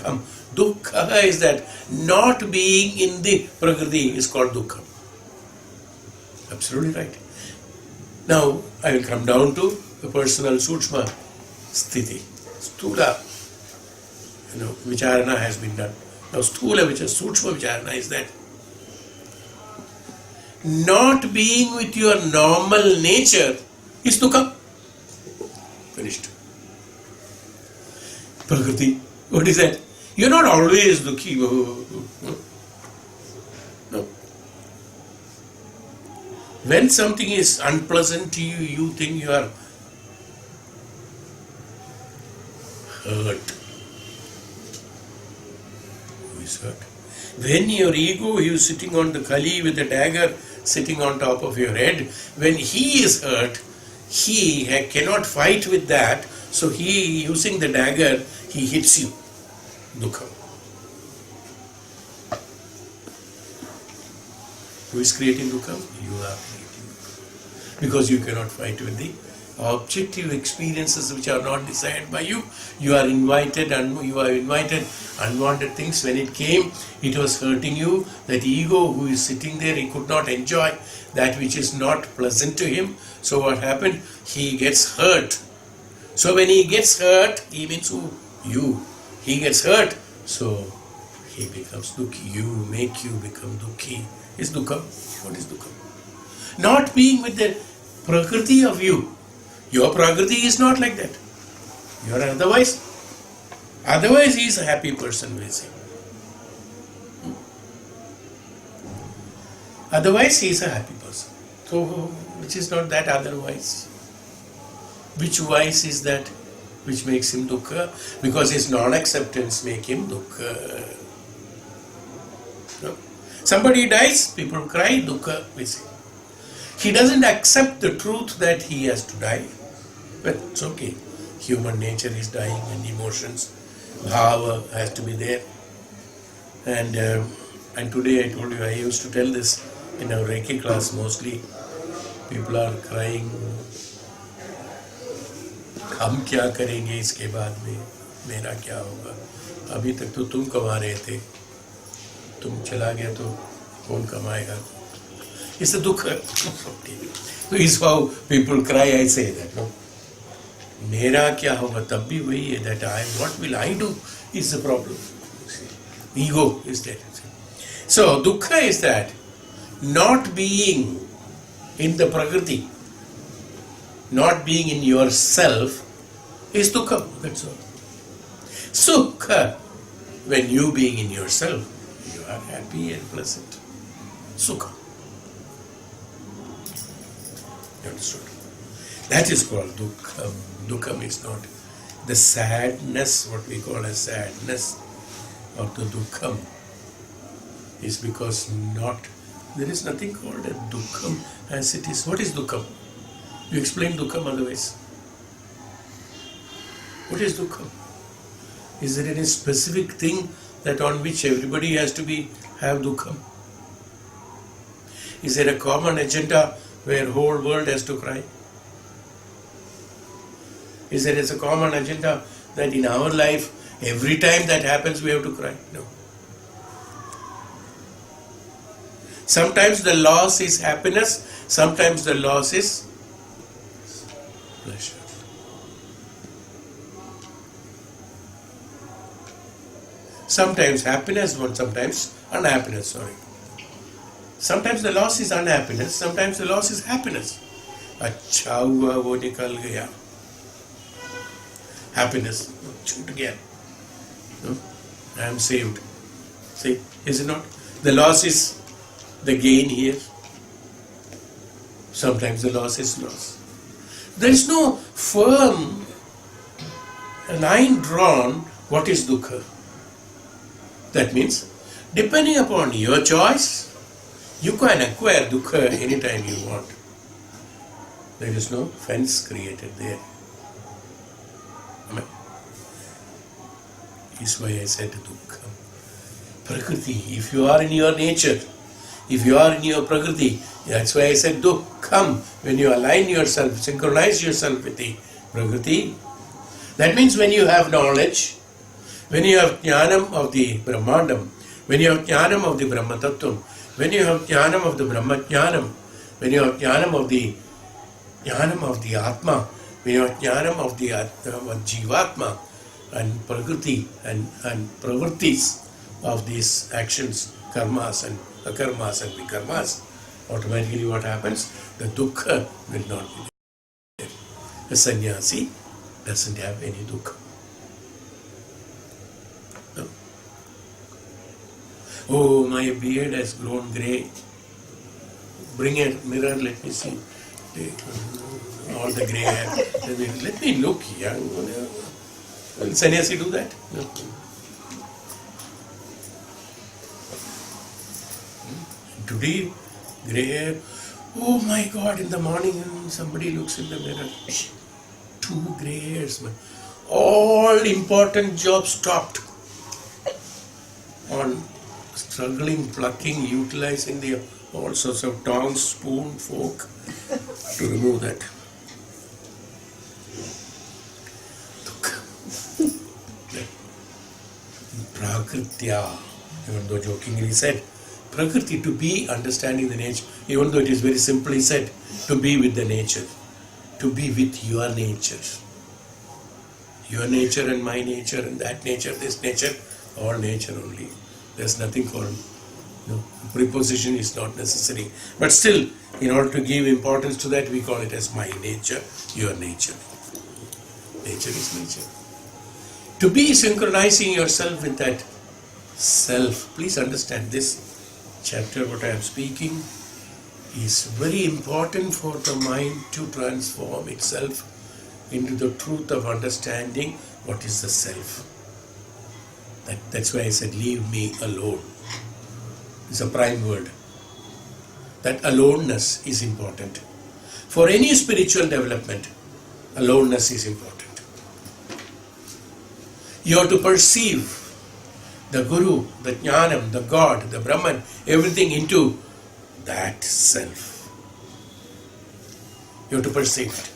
Dukha is that not being in the Prakriti is called Dukha. Absolutely right. Now I will come down to the personal Sukshma Sthiti. Sthula, Vicharana has been done. Now Sthula, which is Sukshma Vicharana, is that not being with your normal nature is Dukha. Finished. Prakriti. What is that? You're not always dukhi. No. When something is unpleasant to you, you think you are hurt. Who is hurt? When your ego is sitting on the Kali with a dagger sitting on top of your head, when he is hurt, he cannot fight with that, so he, using the dagger, he hits you. Dukha. Who is creating Dukha? You are creating Dukha. Because you cannot fight with the objective experiences which are not desired by you. You are invited unwanted things. When it came, it was hurting you. That ego who is sitting there, he could not enjoy that which is not pleasant to him. So what happened? He gets hurt. So when he gets hurt, he means who? You. He gets hurt. So he becomes Dukhi. You make you become Dukhi. Is Dukha? What is Dukha? Not being with the Prakriti of you. Your Prakriti is not like that. You are otherwise. Otherwise he is a happy person, we say. Otherwise he is a happy person. So which is not that otherwise? Which vice is that which makes him Dukha? Because his non-acceptance make him Dukha. No? Somebody dies, people cry, Dukha, we say. He doesn't accept the truth that he has to die. But it's okay. Human nature is dying and emotions, bhava has to be there. And today I told you, I used to tell this in our Reiki class mostly. People are crying, हम क्या करेंगे इसके बाद में, मेरा क्या होगा, अभी तक तो तुम कमा रहे थे, तुम चला गया तो कौन कमाएगा. It's a dukha. So is how people cry, I say that. No? मेरा क्या होगा, तब भी वही है, that what will I do is the problem. Ego is there. So dukha is that not being in the prakriti, not being in yourself is dukha. That's all. Sukha, when you being in yourself, you are happy and pleasant. Sukha. Understood? That is called Dukham. Dukham is not the sadness, what we call as sadness, or the Dukham is because there is nothing called a Dukham as it is. What is Dukham? You explain Dukham otherwise. What is Dukham? Is there any specific thing that on which everybody has to have Dukham? Is there a common agenda where whole world has to cry? Is there a common agenda that in our life, every time that happens, we have to cry? No. Sometimes the loss is happiness, sometimes the loss is pleasure. Sometimes happiness, but sometimes unhappiness, sorry. Sometimes the loss is unhappiness, sometimes the loss is happiness. अच्छा हुआ वो निकल गया. Happiness, छूट गया. No? I am saved. See, is it not? The loss is the gain here. Sometimes the loss is loss. There is no firm line drawn what is Dukha. That means, depending upon your choice, you can acquire Dukha anytime you want. There is no fence created there. This is why I said Dukha. Prakriti, if you are in your nature, if you are in your Prakriti, that's why I said Dukham. When you align yourself, synchronize yourself with the Prakriti, that means when you have knowledge, when you have Dhyanam of the Brahmandam, when you have Dhyanam of the Brahmatattvam, when you have Dhyanam of the Brahmacharya, when you have Dhyanam of the Atma, when you have Dhyanam of the Jivatma, and Prakriti and Pravrittis of these actions, karmas and akarmas and vikarmas, automatically what happens? The Dukha will not be there. The sannyasi doesn't have any Dukha. No. Oh, my beard has grown grey. bring a mirror, let me see. All the grey hair. Let me look young. Will sannyasi do that? No. Today, grey hair. Oh my God, in the morning somebody looks in the mirror. 2 grey hairs. All important jobs stopped. On struggling, plucking, utilizing the all sorts of tongs, spoon, fork to remove that. Prakritya, even though jokingly said, Prakriti, to be understanding the nature, even though it is very simply said, to be with the nature, to be with your nature. Your nature and my nature and that nature, this nature, all nature only. There's nothing called, preposition is not necessary. But still, in order to give importance to that, we call it as my nature, your nature. Nature is nature. To be synchronizing yourself with that self, please understand this chapter, what I am speaking, is very important for the mind to transform itself into the truth of understanding what is the self. That's why I said, leave me alone. It's a prime word. That aloneness is important. For any spiritual development, aloneness is important. You have to perceive the Guru, the Dhyanam, the God, the Brahman, everything into that self. You have to perceive it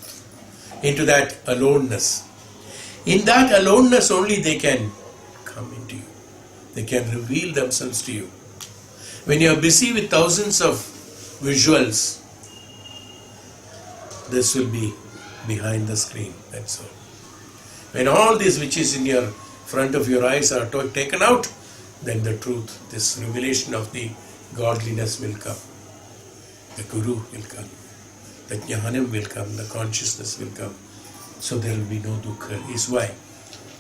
into that aloneness. In that aloneness only they can come into you. They can reveal themselves to you. When you are busy with thousands of visuals, this will be behind the screen, that's all. When all this which is in your front of your eyes are taken out, then the truth, this revelation of the godliness will come. The Guru will come. The Dhyanam will come. The consciousness will come. So there will be no Dukha. Is why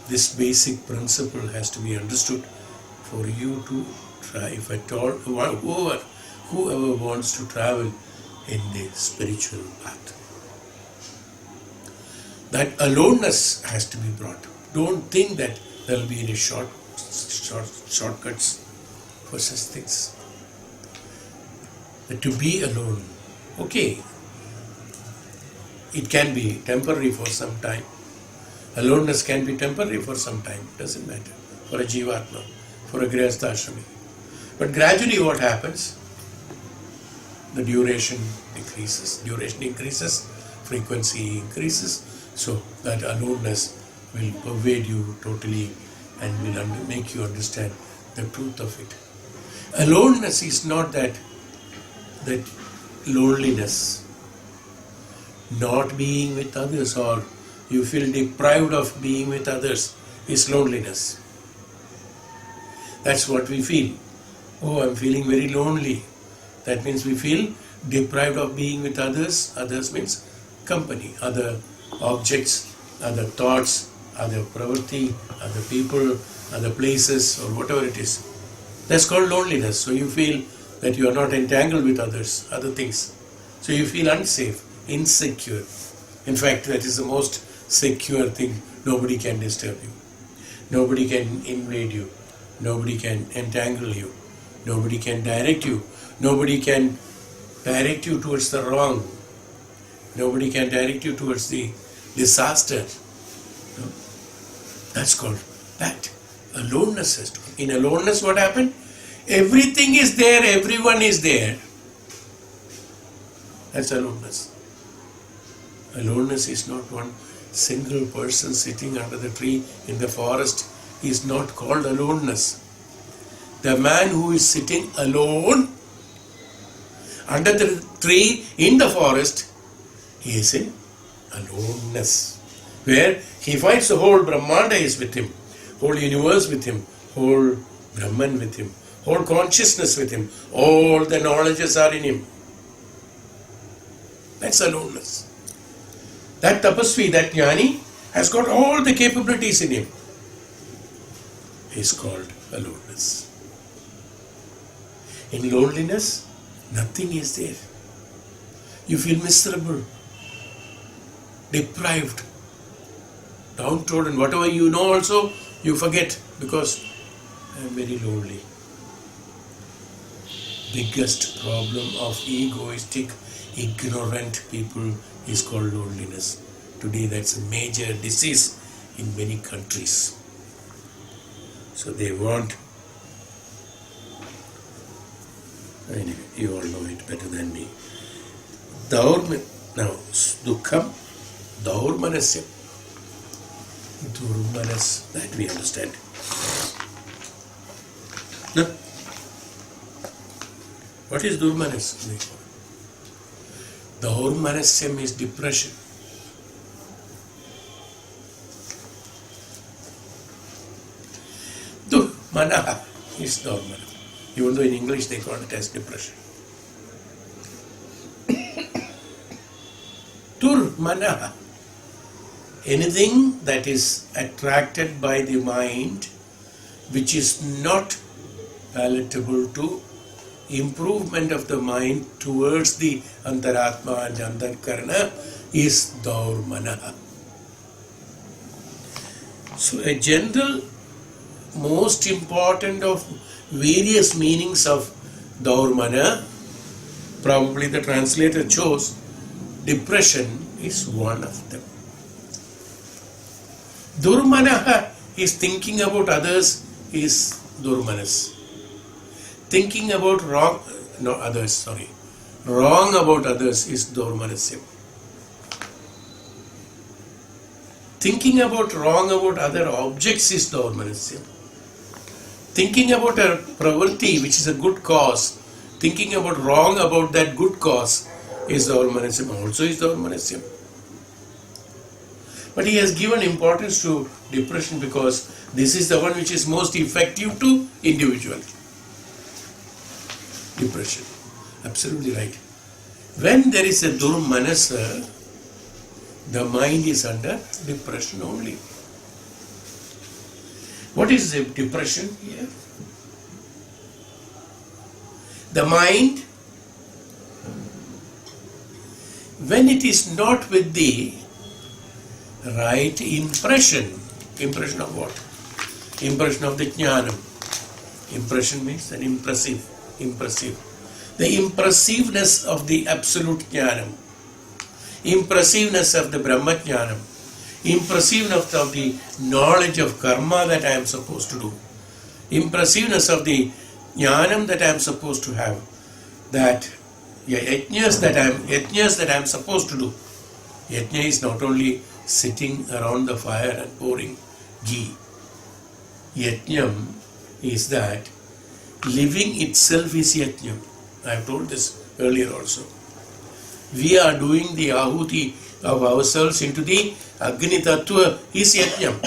this basic principle has to be understood for you to try, if at all, whoever wants to travel in the spiritual path. That aloneness has to be brought. Don't think that there will be any shortcuts for such things. But to be alone, okay, it can be temporary for some time. Aloneness can be temporary for some time, doesn't matter. For a jivatma, for a Grihastha ashrami. But gradually what happens? The duration decreases. Duration increases, frequency increases. So that aloneness will pervade you totally and will make you understand the truth of it. Aloneness is not that loneliness. Not being with others, or you feel deprived of being with others, is loneliness. That's what we feel. Oh, I'm feeling very lonely. That means we feel deprived of being with others. Others means company, other objects, other thoughts, other pravritti, other people, other places, or whatever it is. That's called loneliness. So you feel that you are not entangled with others, other things. So you feel unsafe, insecure. In fact, that is the most secure thing. Nobody can disturb you. Nobody can invade you. Nobody can entangle you. Nobody can direct you. Nobody can direct you towards the wrong. Nobody can direct you towards the disaster. That's called that. Aloneness has to come. In aloneness, what happened? Everything is there, everyone is there. That's aloneness. Aloneness is not one single person sitting under the tree in the forest is not called aloneness. The man who is sitting alone under the tree in the forest, he is in aloneness, where he finds the whole Brahmanda is with him, whole universe with him, whole Brahman with him, whole consciousness with him, all the knowledges are in him. That's aloneness. That tapasvi, that jnani, has got all the capabilities in him. Is called aloneness. In loneliness, nothing is there. You feel miserable, deprived, downtrodden. Whatever you know also, you forget because I am very lonely. Biggest problem of egoistic, ignorant people is called loneliness. Today that's a major disease in many countries. So they want, anyway, you all know it better than me. Now, dukham, daurmanasya. Durmanas, that we understand. No? What is durmanas? Daurmanasyam is depression. Durmana is daurmana. Even though in English they call it as depression. Durmana. Anything that is attracted by the mind which is not palatable to improvement of the mind towards the antaratma and antarkarana is daurmana. So a general, most important of various meanings of daurmana, probably the translator chose, depression is one of them. Durmana is thinking about others is durmanas. Thinking about wrong about others is daurmanasya. Thinking about wrong about other objects is daurmanasya. Thinking about a pravritti which is a good cause, thinking about wrong about that good cause is daurmanasya, also is daurmanasya. But he has given importance to depression because this is the one which is most effective to individual. Depression. Absolutely right. When there is a durmanasa, the mind is under depression only. What is the depression here? The mind, when it is not with the right impression. Impression of what? Impression of the Dhyanam. Impression means an impressive. The impressiveness of the absolute Dhyanam. Impressiveness of the Brahmacharya. Impressiveness of the knowledge of karma that I am supposed to do. Impressiveness of the Dhyanam that I am supposed to have. That yajnas that I am supposed to do. Yajna is not only sitting around the fire and pouring ghee. Yajnam is that living itself is yajnam. I have told this earlier also. We are doing the ahuti of ourselves into the Agni Tattva is yajnam.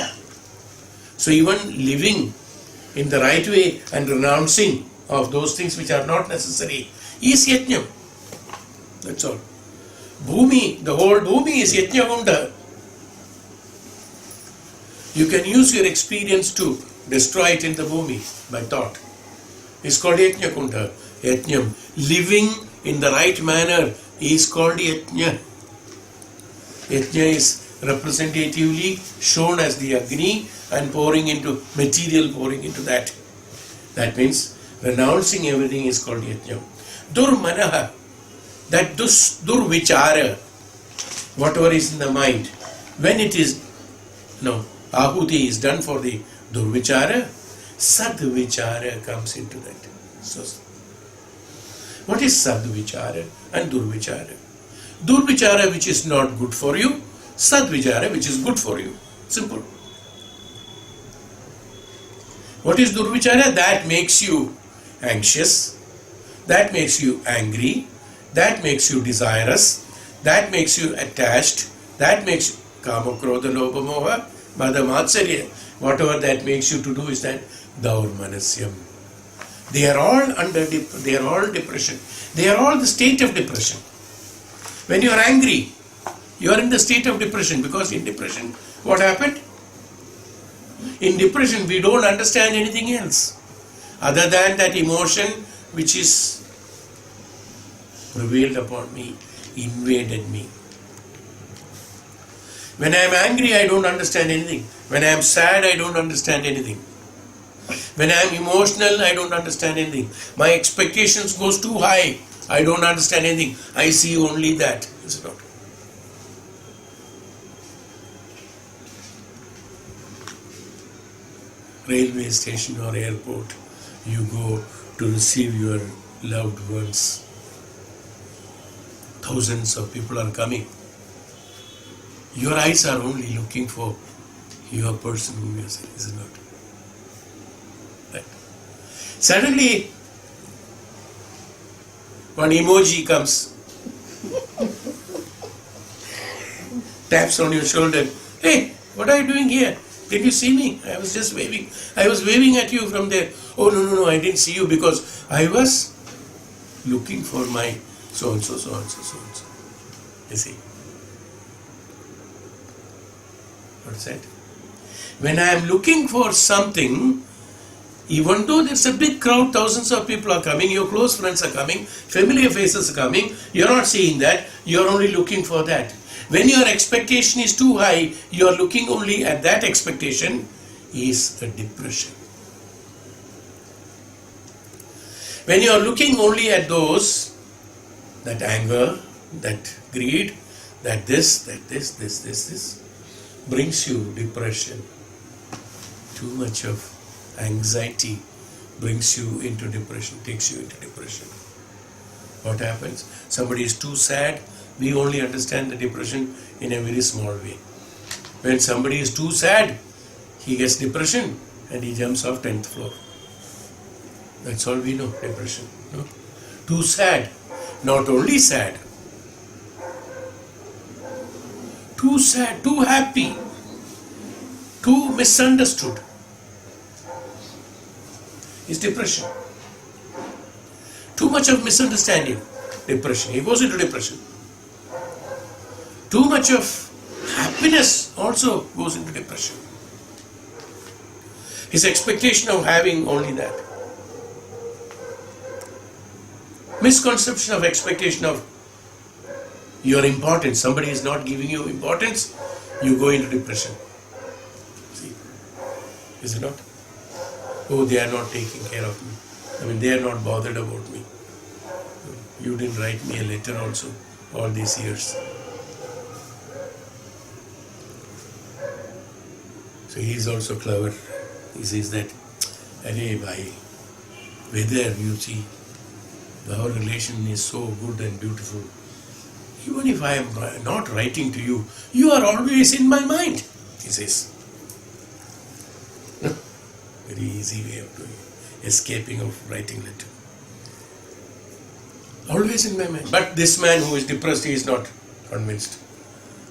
So even living in the right way and renouncing of those things which are not necessary is yajnam. That's all. Bhumi, the whole Bhumi is yajna. You can use your experience to destroy it in the Bhumi by thought. It's called Yajna Kunda. Yajnam. Living in the right manner is called Yajna. Yajna is representatively shown as the Agni and pouring into that. That means renouncing everything is called Yajna. Durmanaha. That durvichara, whatever is in the mind, when it is, ahuti is done for the durvichara, sadvichara comes into that. So, what is sadvichara and durvichara? Durvichara which is not good for you, sadvichara which is good for you. Simple. What is durvichara? That makes you anxious, that makes you angry, that makes you desirous, that makes you attached, that makes kama, krodha, lobha, moha, mada, matsarya. Whatever that makes you to do is that daurmanasyam. They are all depression. They are all the state of depression. When you are angry, you are in the state of depression, because in depression, what happened? In depression, we don't understand anything else other than that emotion which is prevailed upon me. invaded me. When I am angry, I don't understand anything. When I am sad, I don't understand anything. When I am emotional, I don't understand anything. My expectations goes too high. I don't understand anything. I see only that. Is it not? Railway station or airport, you go to receive your loved ones. Thousands of people are coming. Your eyes are only looking for your person whom you are saying, is it not? Right. Suddenly, one emoji comes, taps on your shoulder. Hey, what are you doing here? Did you see me? I was just waving. I was waving at you from there. Oh, no, I didn't see you because I was looking for my so-and-so. You see? What is that? When I am looking for something, even though there's a big crowd, thousands of people are coming, your close friends are coming, familiar faces are coming, you're not seeing that, you're only looking for that. When your expectation is too high, you're looking only at that expectation, is a depression. When you're looking only at those, that anger, that greed, that this, brings you depression. Too much of anxiety brings you into depression, takes you into depression. What happens? Somebody is too sad, we only understand the depression in a very small way. When somebody is too sad, he gets depression and he jumps off 10th floor. That's all we know, depression. No? Too sad, not only sad, too sad, too happy, too misunderstood is depression. Too much of misunderstanding, depression. He goes into depression. Too much of happiness also goes into depression. His expectation of having only that. Misconception of expectation of your importance. Somebody is not giving you importance, you go into depression. See? Is it not? Oh, they are not taking care of me. I mean, they are not bothered about me. You didn't write me a letter also all these years. So he is also clever. He says that, "Arey bhai, whether you see, our relation is so good and beautiful. Even if I am not writing to you, you are always in my mind," he says. Very easy way of doing it. Escaping of writing letter. Always in my mind. But this man who is depressed, he is not convinced.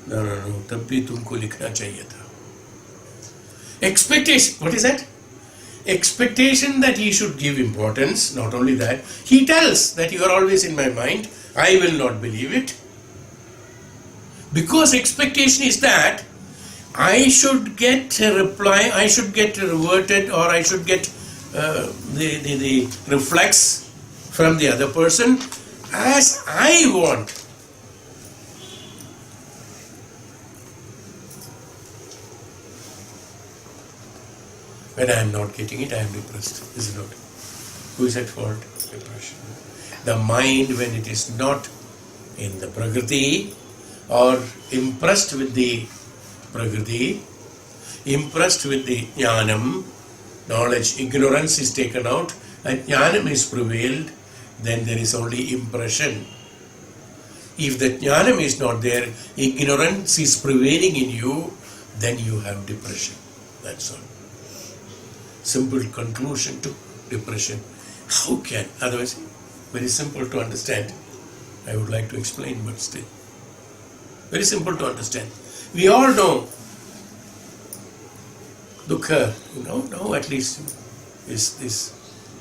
No. तब भी तुमको लिखना चाहिए था. Expectation. What is that? Expectation that he should give importance. Not only that, he tells that you are always in my mind. I will not believe it. Because expectation is that I should get a reply, I should get reverted, or I should get the reflex from the other person as I want. When I am not getting it, I am depressed. Is it not? Who is at fault? Depression. The mind, when it is not in the Prakriti or impressed with the Prakriti, impressed with the Dhyanam, knowledge, ignorance is taken out, and Dhyanam is prevailed, then there is only impression. If the Dhyanam is not there, ignorance is prevailing in you, then you have depression. That's all. Simple conclusion to depression. How can? Otherwise, very simple to understand. I would like to explain, but still. Very simple to understand. We all know Dukha, now at least is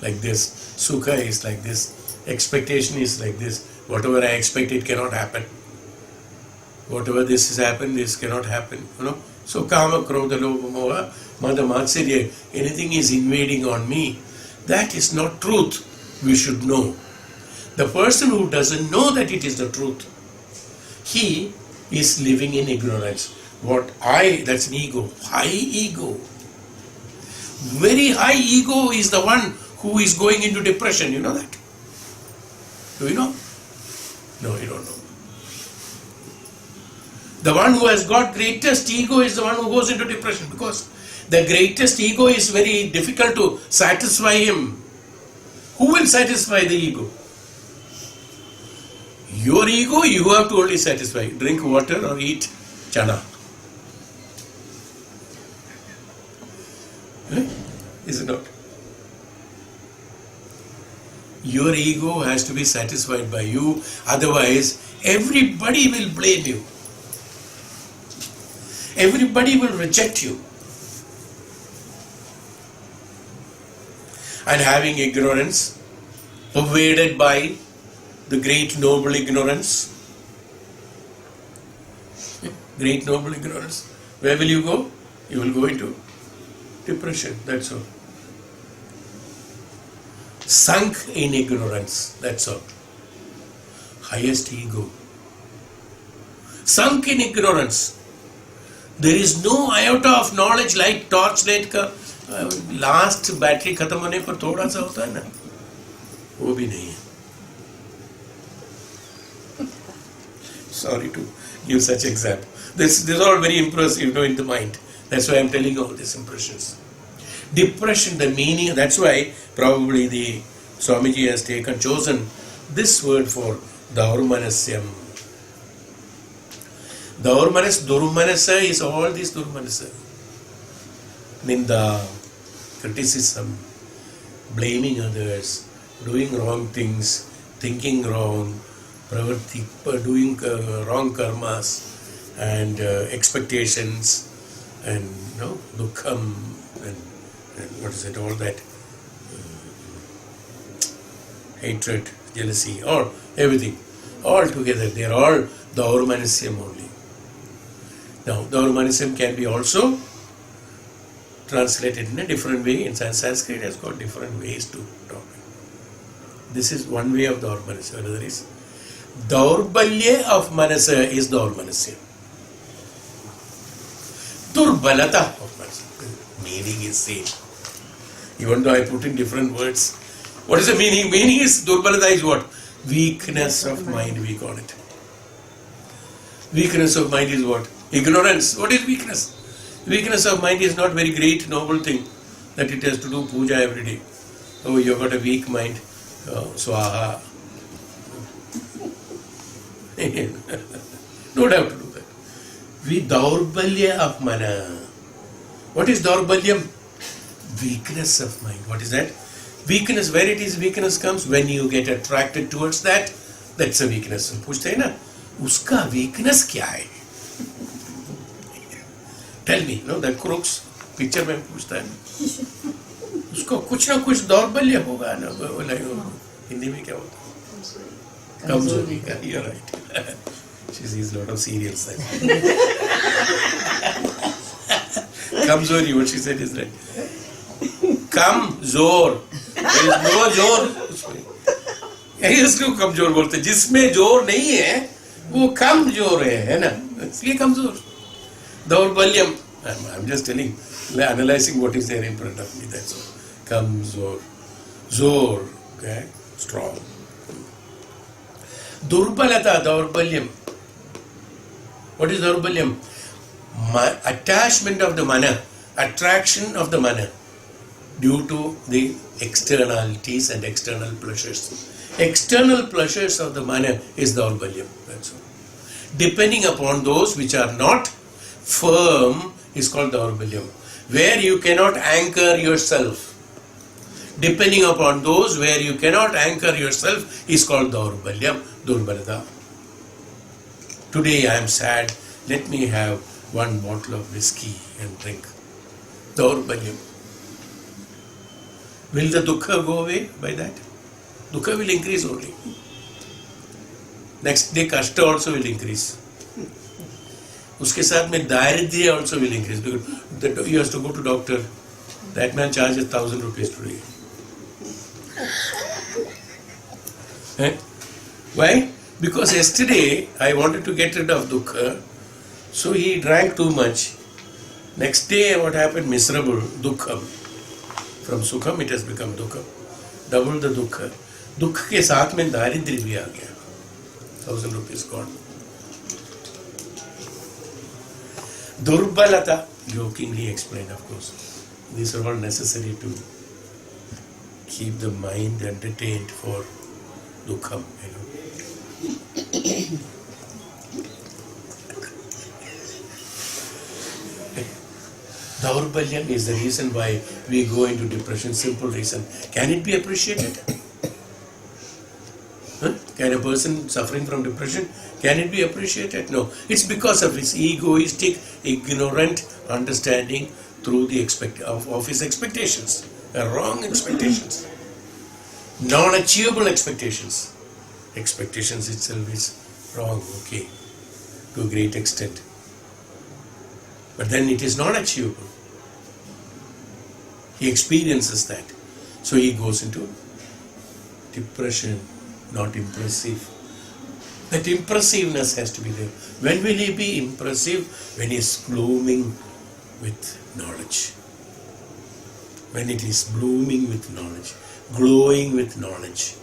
like this. Sukha is like this. Expectation is like this. Whatever I expect, it cannot happen. Whatever this has happened, this cannot happen. So kama, krodha, lobha, moha, mada, matsarya, anything is invading on me. That is not truth. We should know. The person who doesn't know that it is the truth he is living in ignorance. That's an ego. High ego. Very high ego is the one who is going into depression. You know that? Do you know? No, you don't know. The one who has got greatest ego is the one who goes into depression, because the greatest ego is very difficult to satisfy him. Who will satisfy the ego? Your ego you have to only satisfy. Drink water or eat chana. Is it not? Your ego has to be satisfied by you, otherwise everybody will blame you. Everybody will reject you. And having ignorance, pervaded by the great noble ignorance. Great noble ignorance. Where will you go? You will go into depression, that's all. Sunk in ignorance, that's all. Highest ego. Sunk in ignorance. There is no iota of knowledge like torchlight का last battery खत्म होने पर थोड़ा सा होता है ना, वो भी नहीं है. Sorry to give such example. This is all very impressive, in the mind. That's why I'm telling you all these impressions. Depression, the meaning, that's why probably the Swamiji has chosen this word for Daurmanasyam. Durmanasa is all these Durmanasa. Ninda, criticism, blaming others, doing wrong things, thinking wrong, pravarti, doing wrong karmas, and expectations, and dukham, and what is it, all that, hatred, jealousy, or everything, all together, they are all Daurmanasyam only. Now, Daurmanasyam can be also translated in a different way. In Sanskrit, has got different ways to talk. This is one way of Daurmanasya. Another is Daurbalya of Manasa is Daurmanasya. Durbalata of Manasa. Meaning is same. Even though I put in different words. What is the meaning? Meaning is Durbalata is what? Weakness of mind, we call it. Weakness of mind is what? Ignorance. What is weakness? Weakness of mind is not very great, noble thing that it has to do puja every day. Oh, you've got a weak mind. Swaha. Don't have to do that. We Daurbalya of mana. What is Daurbalyam? Weakness of mind. What is that? Weakness, where it is weakness comes? When you get attracted towards that, that's a weakness. पूछते हैं ना, उसका weakness क्या है? Tell me, that crooks picture में पूछता है, उसको कुछ ना कुछ दौर्बल्य होगा ना, हिंदी में क्या होता है? कमजोरी का. You're right. She sees a lot of serials. Kamzori, what she said is right. Kamzor. There is no जोर उसमें. यही उसको कमजोर बोलते हैं. जिसमें जोर नहीं है वो कमजोर है ना, इसलिए कमजोर. Daurbalyam. I'm just telling, analyzing what is there in front of me. That's all. Kamzor. Zor. Okay? Strong. Durbalata, Daurbalyam. What is Daurbalyam? Attachment of the mana, attraction of the mana due to the externalities and external pleasures. External pleasures of the mana is Daurbalyam. That's all. Depending upon those which are not firm is called Daurbalyam. Where you cannot anchor yourself. Depending upon those where you cannot anchor yourself is called Daurbalyam, Durbalata. Today I am sad, let me have one bottle of whiskey and drink. Daurbalyam. Will the Dukha go away by that? Dukha will increase only. Next day Kashta also will increase. उसके साथ में दारिद्र्य also will increase because you have to go to doctor. That man charges 1,000 rupees today. Why? Because yesterday I wanted to get rid of Dukha, so he drank too much. Next day what happened? Miserable, Dukham. From Sukham it has become Dukham. Double the Dukha. Dukha के साथ में दारिद्र्य भी आ गया. 1,000 rupees gone. Durbalata, jokingly explained, of course. These are all necessary to keep the mind entertained for Dukham, Daurbalyam is the reason why we go into depression. Simple reason. Can it be appreciated? Can a person suffering from depression, can it be appreciated? No. It's because of his egoistic, ignorant understanding through the of his expectations. Wrong expectations. Non-achievable expectations. Expectations itself is wrong, okay, to a great extent. But then it is not achievable. He experiences that. So he goes into depression, not impressive. That impressiveness has to be there. When will he be impressive? When he is blooming with knowledge. When it is blooming with knowledge, glowing with knowledge,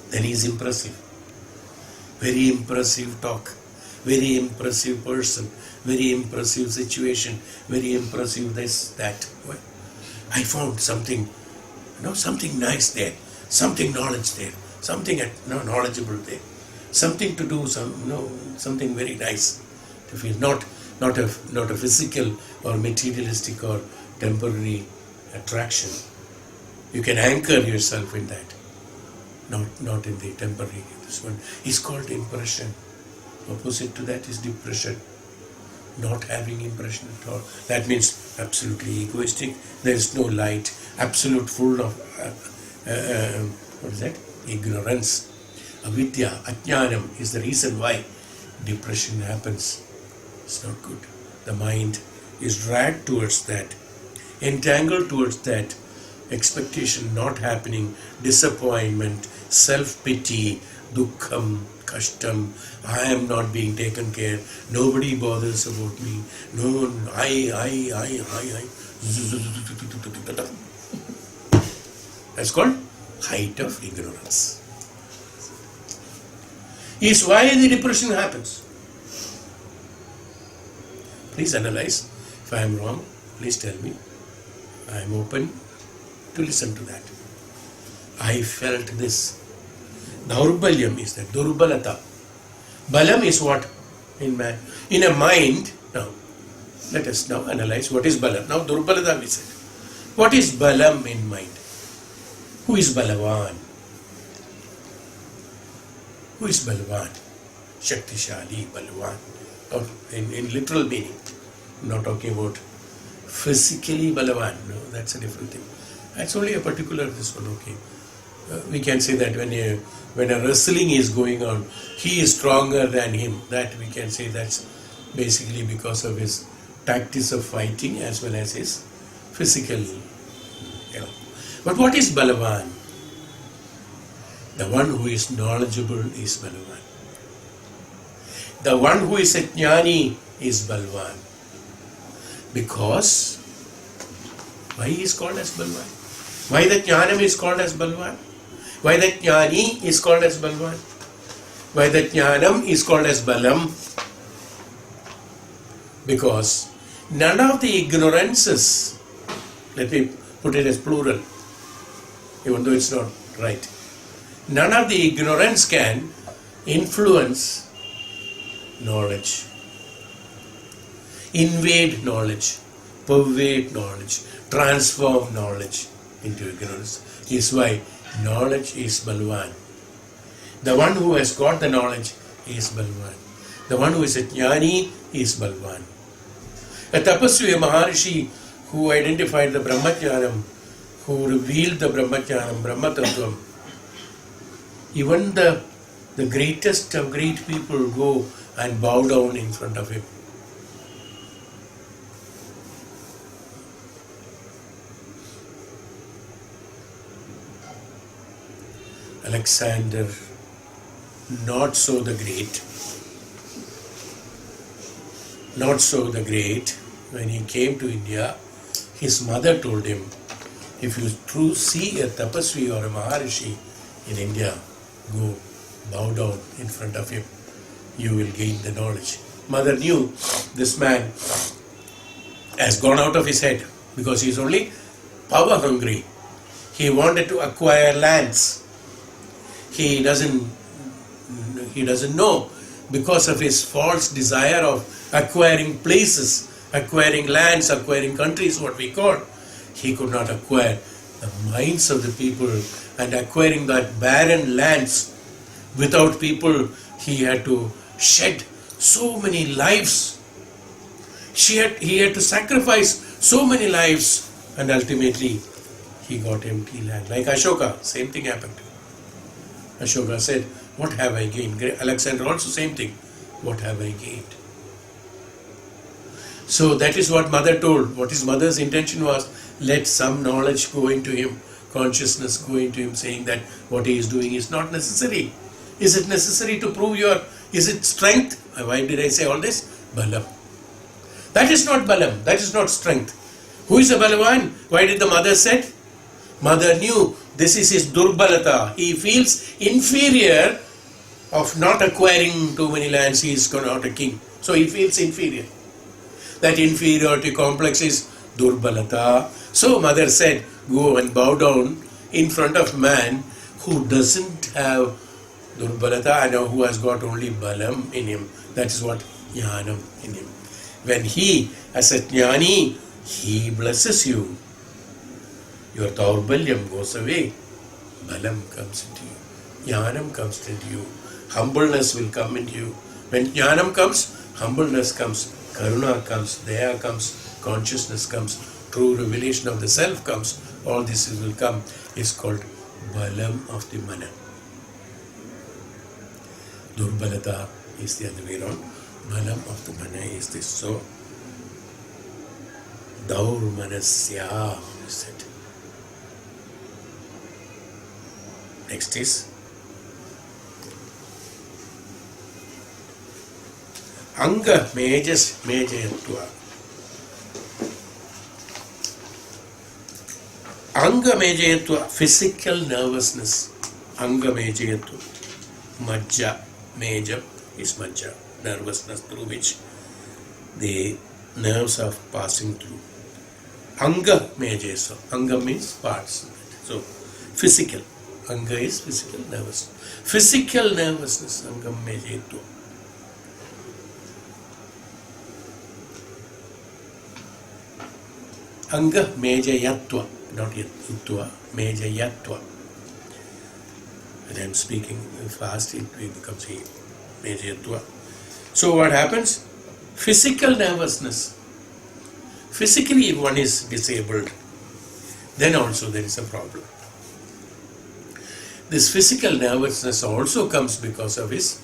then he is impressive. Very impressive talk, very impressive person, very impressive situation, very impressive this, that. Well, I found something, something nice there, something knowledge there, something knowledgeable there, something to do, something very nice to feel, not a physical or materialistic or temporary attraction. You can anchor yourself in that, not in the temporary. This one is called impression. Opposite to that is depression. Not having impression at all. That means absolutely egoistic. There is no light. Absolute full of ignorance. Avidya, ajnanam is the reason why depression happens. It's not good. The mind is dragged towards that, entangled towards that, expectation not happening, disappointment, self-pity, dukham, kashtam, I am not being taken care, nobody bothers about me, no, I. That's called height of ignorance. Is why the depression happens. Please analyze. If I am wrong, please tell me. I am open to listen to that. I felt this. Daurbalyam is that. Durbalata. Balam is what in man? In a mind. Now, let us now analyze what is Balam. Now, Durbalata we said. What is Balam in mind? Who is Balavan? Who is Balavan? Shaktishali, Balavan. Or in literal meaning. I'm not talking about physically Balavan. No, that's a different thing. That's only a particular this one, okay. We can say that when a wrestling is going on, he is stronger than him. That we can say that's basically because of his tactics of fighting as well as his physical. But what is Balavan? The one who is knowledgeable is Balavan. The one who is a jnani is Balwan. Because, why he is called as Balwan? Why the Dhyanam is called as Balwan? Why the Jnani is called as Balwan? Why the Dhyanam is called as Balam? Because none of the ignorances, let me put it as plural, even though it's not right, none of the ignorance can influence knowledge, invade knowledge, pervade knowledge, transform knowledge into ignorance. Is why knowledge is Balwan. The one who has got the knowledge is Balwan. The one who is a jnani is Balwan. A tapasvi, a maharishi who identified the Brahmacharya, who revealed the Brahmacharya, Brahmatattvam. Even the greatest of great people go and bow down in front of him. Alexander not so the great. Not so the great. When he came to India, his mother told him, if you see a tapasvi or a maharishi in India, go bow down in front of him. You will gain the knowledge. Mother knew this man has gone out of his head because he is only power hungry. He wanted to acquire lands. He doesn't know, because of his false desire of acquiring places, acquiring lands, acquiring countries, what we call, he could not acquire the minds of the people, and acquiring that barren lands without people, he had to shed so many lives. He had to sacrifice so many lives, and ultimately he got empty land. Like Ashoka, same thing happened. Ashoka said, what have I gained? Alexander also same thing. What have I gained? So that is what mother told. What his mother's intention was, let some knowledge go into him, consciousness go into him, saying that what he is doing is not necessary. Is it necessary to prove is it strength? Why did I say all this? Balam. That is not balam, that is not strength. Who is a balavan? Why did the mother said? Mother knew this is his durbalata. He feels inferior of not acquiring too many lands. He is not a king. So he feels inferior. That inferiority complex is durbalata. So mother said, go and bow down in front of man who doesn't have durbalata and who has got only balam in him. That is what Dhyanam in him. When he, as a jnani, he blesses you. Your daurbalyam goes away. Balam comes into you. Dhyanam comes into you. Humbleness will come into you. When Dhyanam comes, humbleness comes. Karuna comes. Daya comes. Consciousness comes. True revelation of the self comes. All this will come. Is called balam of the mana. Durbalata is the other way around. Balam of the mana is this. So, daurmanasya is it. Next is Anga Mejayatva. Anga Mejayatva, physical nervousness. Anga Mejayatva. Majja, Mejam is Majja, nervousness through which the nerves are passing through. Anga Mejayatva. Anga means parts. So, physical. Anga is physical nervousness. Physical nervousness, Anga Mejayatva. Anga Mejayatva, not Yatva, Mejayatva. When I am speaking fast, it becomes Mejayatva. So what happens? Physical nervousness. Physically, if one is disabled, then also there is a problem. This physical nervousness also comes because of his,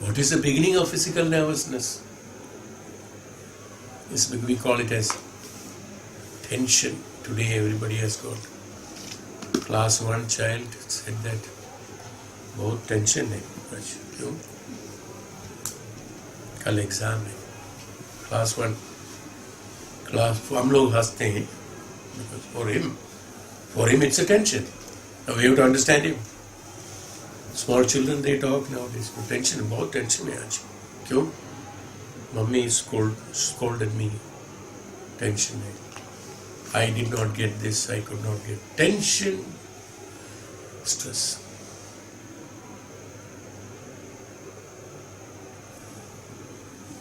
what is the beginning of physical nervousness? We call it as tension. Today everybody has got. Class 1 child said that, बहुत tension है क्यों? कल exam है. Class 1. हम लोग हंसते हैं because for him it's a tension. Now we have to understand him. Small children, they talk nowadays. Tension, बहुत tension है आज. क्यों? Mummy scolded me. Tension है. I did not get this, I could not get. Tension, stress.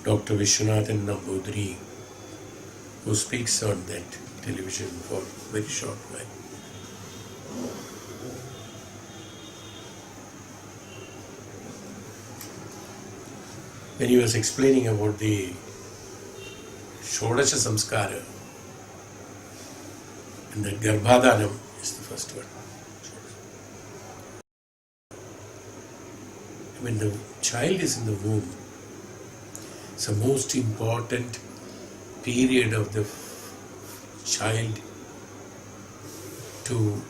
Dr. Vishwanathan Nambudri, who speaks on that television for a very short while. When he was explaining about the Shodasha Samskara, and that Garbhadanam is the first one. When the child is in the womb, it's the most important period of the child to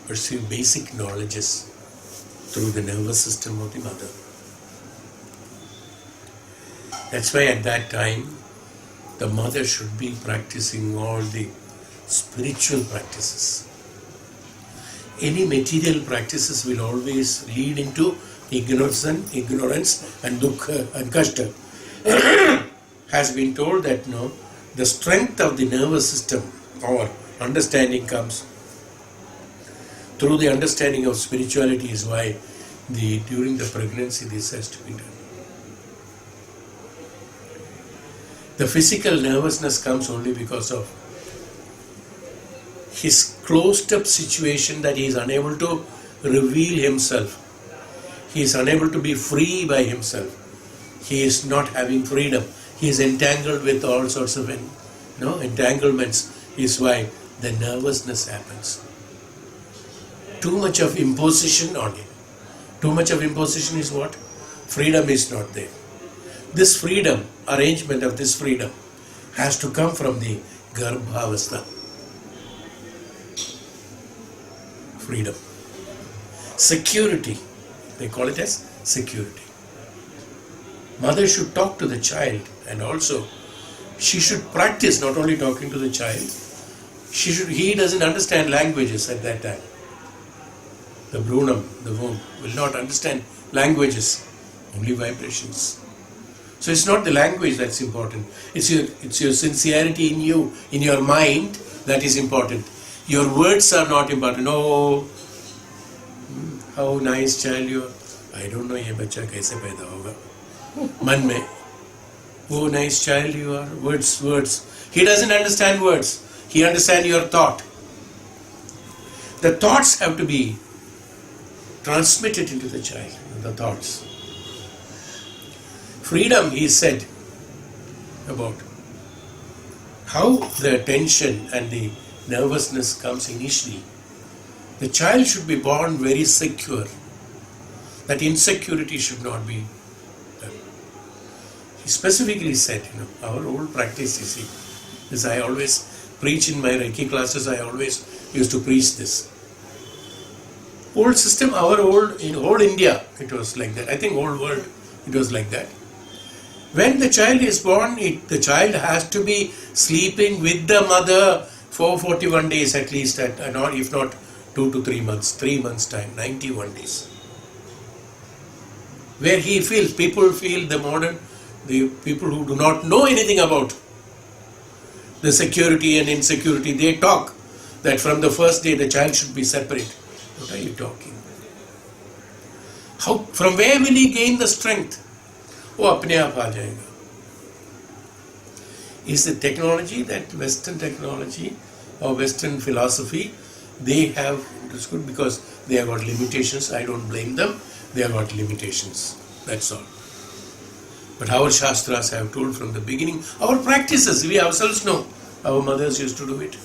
perceive basic knowledges through the nervous system of the mother. That's why at that time, the mother should be practicing all the spiritual practices. Any material practices will always lead into ignorance and dukha and kashta. Has been told that the strength of the nervous system or understanding comes through the understanding of spirituality, is why during the pregnancy this has to be done. The physical nervousness comes only because of his closed up situation, that he is unable to reveal himself. He is unable to be free by himself. He is not having freedom. He is entangled with all sorts of entanglements. Is why the nervousness happens. Too much of imposition on him. Too much of imposition is what? Freedom is not there. This freedom, arrangement of this freedom, has to come from the garbhavastha. Freedom. Security. They call it as security. Mother should talk to the child, and also she should practice not only talking to the child. He doesn't understand languages at that time. The Brunam, the womb, will not understand languages, only vibrations. So it's not the language that's important. It's your sincerity in you, in your mind, that is important. Your words are not important. Oh, how nice child you are. I don't know ye bacha kaise paida hoga. Man mein. Oh, nice child you are. Words. He doesn't understand words. He understands your thought. The thoughts have to be transmitted into the child. The thoughts. Freedom, he said about how the tension and the nervousness comes initially. The child should be born very secure. That insecurity should not be done. He specifically said, our old practice, you see, as I always preach in my Reiki classes, I always used to preach this. Old system, in whole India, it was like that. I think whole world, it was like that. When the child is born, the child has to be sleeping with the mother for 41 days at least, if not 2 to 3 months, 3 months time, 91 days. Where he feels, people feel the people who do not know anything about the security and insecurity, they talk that from the first day the child should be separate. What are you talking? From where will he gain the strength? वो अपने आप आ जाएगा. Is the technology, that Western technology or Western philosophy, they have understood because they have got limitations. I don't blame them. They have got limitations. That's all. But our Shastras have told from the beginning, our practices, we ourselves know. Our mothers used to do it.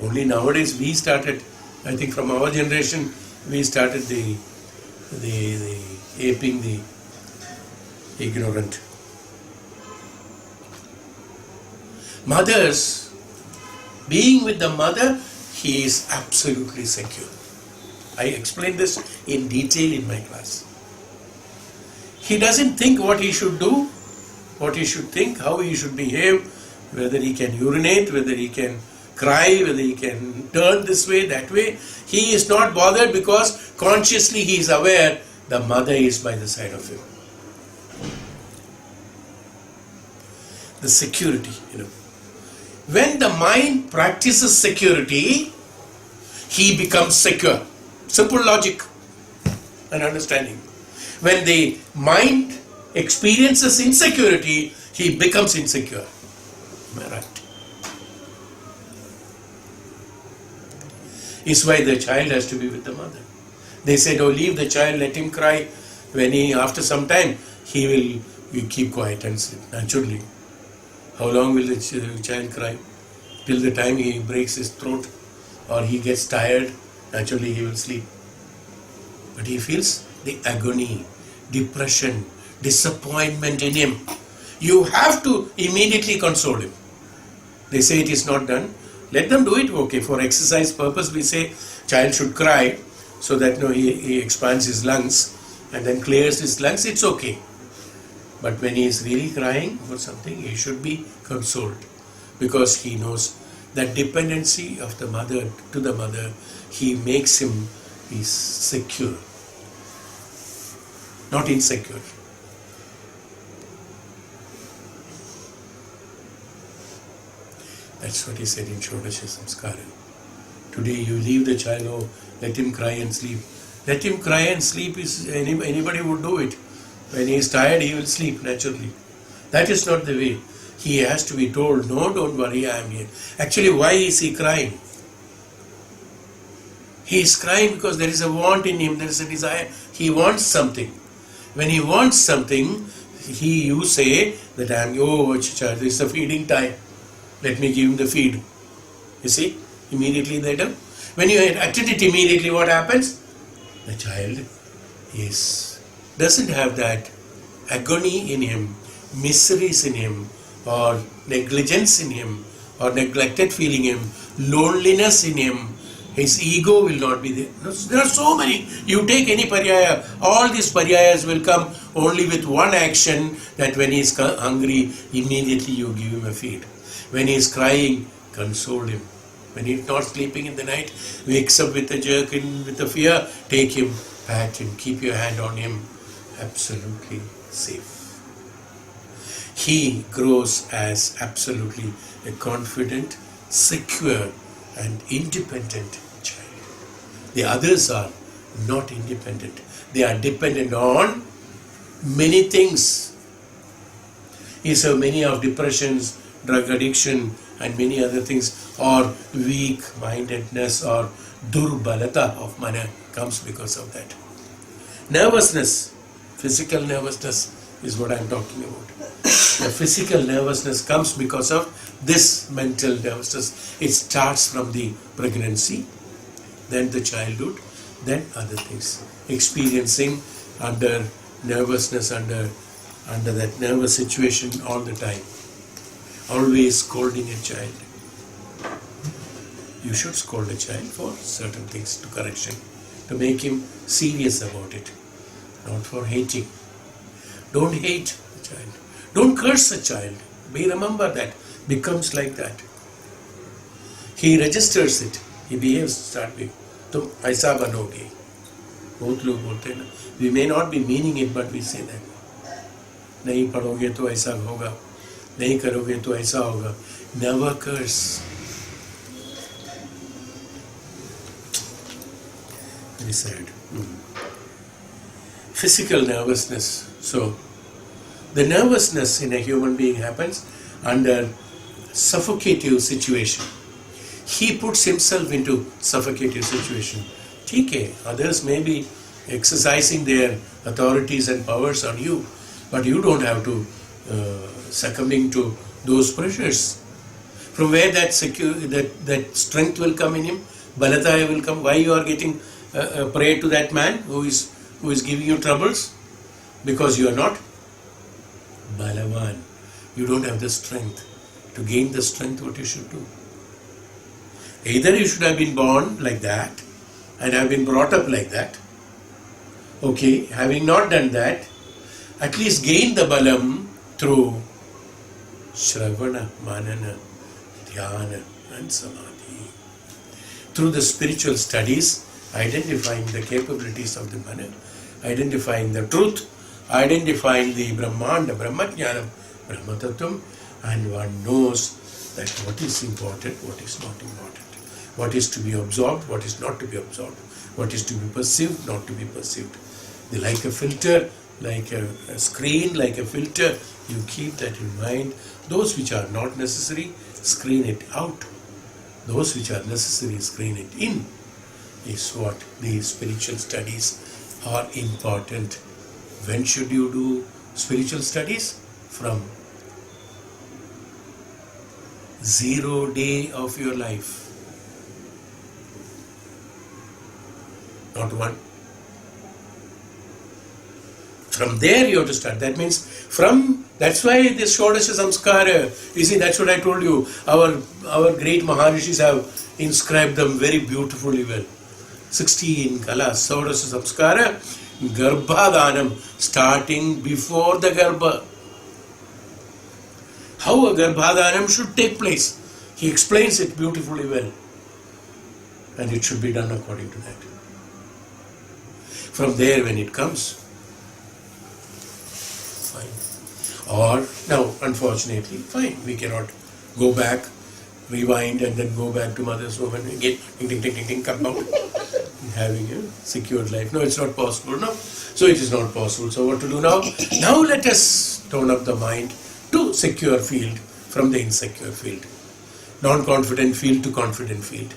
Only nowadays we started, I think from our generation, we started the aping the ignorant. Mothers, being with the mother, he is absolutely secure. I explained this in detail in my class. He doesn't think what he should do, what he should think, how he should behave, whether he can urinate, whether he can cry, whether he can turn this way, that way. He is not bothered because consciously he is aware the mother is by the side of him. The security, When the mind practices security, he becomes secure. Simple logic and understanding. When the mind experiences insecurity, he becomes insecure. Am I right? Is why the child has to be with the mother. They said, leave the child, let him cry. After some time, he will keep quiet and sleep naturally. How long will the child cry? Till the time he breaks his throat or he gets tired, naturally he will sleep. But he feels the agony, depression, disappointment in him. You have to immediately console him. They say it is not done. Let them do it, okay. For exercise purpose, we say child should cry so that he expands his lungs and then clears his lungs. It's okay. But when he is really crying for something, he should be consoled, because he knows that dependency of the mother to the mother, he makes him be secure, not insecure. That's what he said in Shodasha Samskara. Today you leave the child, oh, let him cry and sleep. Let him cry and sleep, anybody would do it. When he is tired, he will sleep naturally. That is not the way. He has to be told, no, don't worry, I am here. Actually, why is he crying? He is crying because there is a want in him, there is a desire. He wants something. When he wants something, you say that I am, oh, child, this is the feeding time. Let me give him the feed. You see, immediately they do. When you attend it immediately, what happens? The child doesn't have that agony in him, miseries in him, or negligence in him, or neglected feeling in him, loneliness in him. His ego will not be there. There are so many. You take any paryaya, all these paryayas will come only with one action, that when he is hungry, immediately you give him a feed. When he is crying, console him. When he is not sleeping in the night, wakes up with a jerk and with a fear, take him, pat him, keep your hand on him. Absolutely safe. He grows as absolutely a confident, secure and independent child. The others are not independent. They are dependent on many things. Is so many of depressions, drug addiction and many other things, or weak-mindedness or durbalata of mana comes because of that. Nervousness, physical nervousness is what I am talking about. The physical nervousness comes because of this mental nervousness. It starts from the pregnancy, then the childhood, then other things. Experiencing under nervousness, under that nervous situation all the time. Always scolding a child. You should scold a child for certain things, to correction, to make him serious about it, not for hating. Don't hate the child. Don't curse a child. Remember that. Becomes like that. He registers it. He behaves, start being. Tum aisa banoge. Both log bolte na. We may not be meaning it, but we say that. Nahi padhoge to aisa hoga. Nahi karoge to aisa hoga. Never curse. Very sad. Physical nervousness. So, the nervousness in a human being happens under suffocative situation. He puts himself into suffocative situation. Okay, others may be exercising their authorities and powers on you, but you don't have to succumbing to those pressures. From where that strength will come in him, balataya will come. Why you are getting prey to that man who is giving you troubles? Because you are not balavan. You don't have the strength. To gain the strength, what you should do? Either you should have been born like that and have been brought up like that. Okay, having not done that, at least gain the balam through shravana, manana, dhyana and samadhi. Through the spiritual studies, identifying the capabilities of the mana, identifying the truth, identifying the Brahmanda, Brahmacharya, Brahmatattvam, and one knows that what is important, what is not important, what is to be absorbed, what is not to be absorbed, what is to be perceived, not to be perceived. Like a filter, like a screen, like a filter, you keep that in mind. Those which are not necessary, screen it out. Those which are necessary, screen it in, is what the spiritual studies are important. When should you do spiritual studies? From 0 day of your life. Not one. From there you have to start. That means that's why this Shodasha Samskara, you see, that's what I told you. Our great Maharishis have inscribed them very beautifully well. 16 kalas, Shodasha Samskara, Garbha Dhanam, starting before the Garbha. how a Garbhadhanam should take place. He explains it beautifully well. And it should be done according to that. From there, when it comes, fine. Or, now, unfortunately, fine, we cannot go back, rewind, and then go back to mother's womb and again, ding, ding, ding, ding, ding, come out, having a secured life. No, it's not possible, no. So it is not possible. So what to do now? Now let us tone up the mind to secure field from the insecure field. Non-confident field to confident field.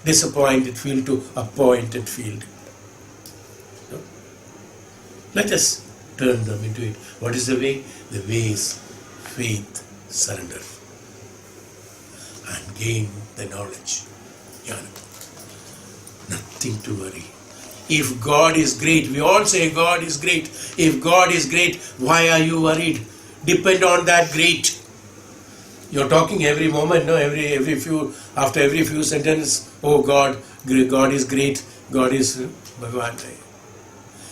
Disappointed field to appointed field. No? Let us turn them into it. What is the way? The way is faith, surrender, and gain the knowledge. Dhyanam. Nothing to worry. If God is great, we all say God is great. If God is great, why are you worried? Depend on that great. You're talking every moment, no? After every few sentences, oh God is great, God is Bhagavan.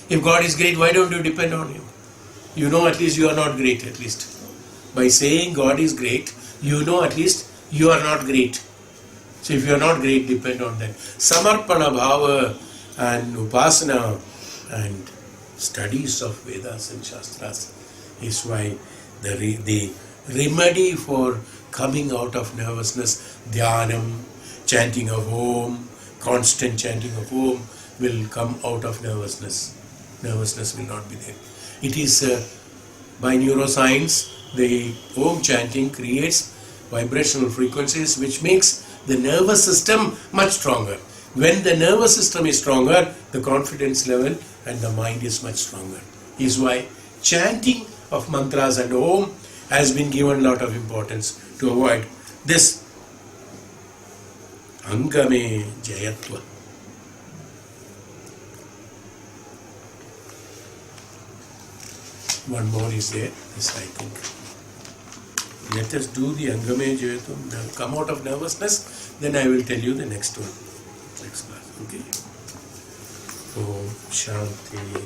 If God is great, why don't you depend on Him? You know at least you are not great, at least. By saying God is great, you know at least you are not great. So if you are not great, depend on that. Samarpana bhava and upasana and studies of Vedas and Shastras is why the remedy for coming out of nervousness, Dhyanam, chanting of Om, constant chanting of Om will come out of nervousness. Nervousness will not be there. It is by neuroscience, the Om chanting creates vibrational frequencies which makes the nervous system much stronger. When the nervous system is stronger, the confidence level and the mind is much stronger. Is why chanting of mantras and Om has been given a lot of importance to avoid this angame jayatva. One more is there, this I think. Let us do the angame jayatva, come out of nervousness, then I will tell you the next one, next class, okay? Om Shanti.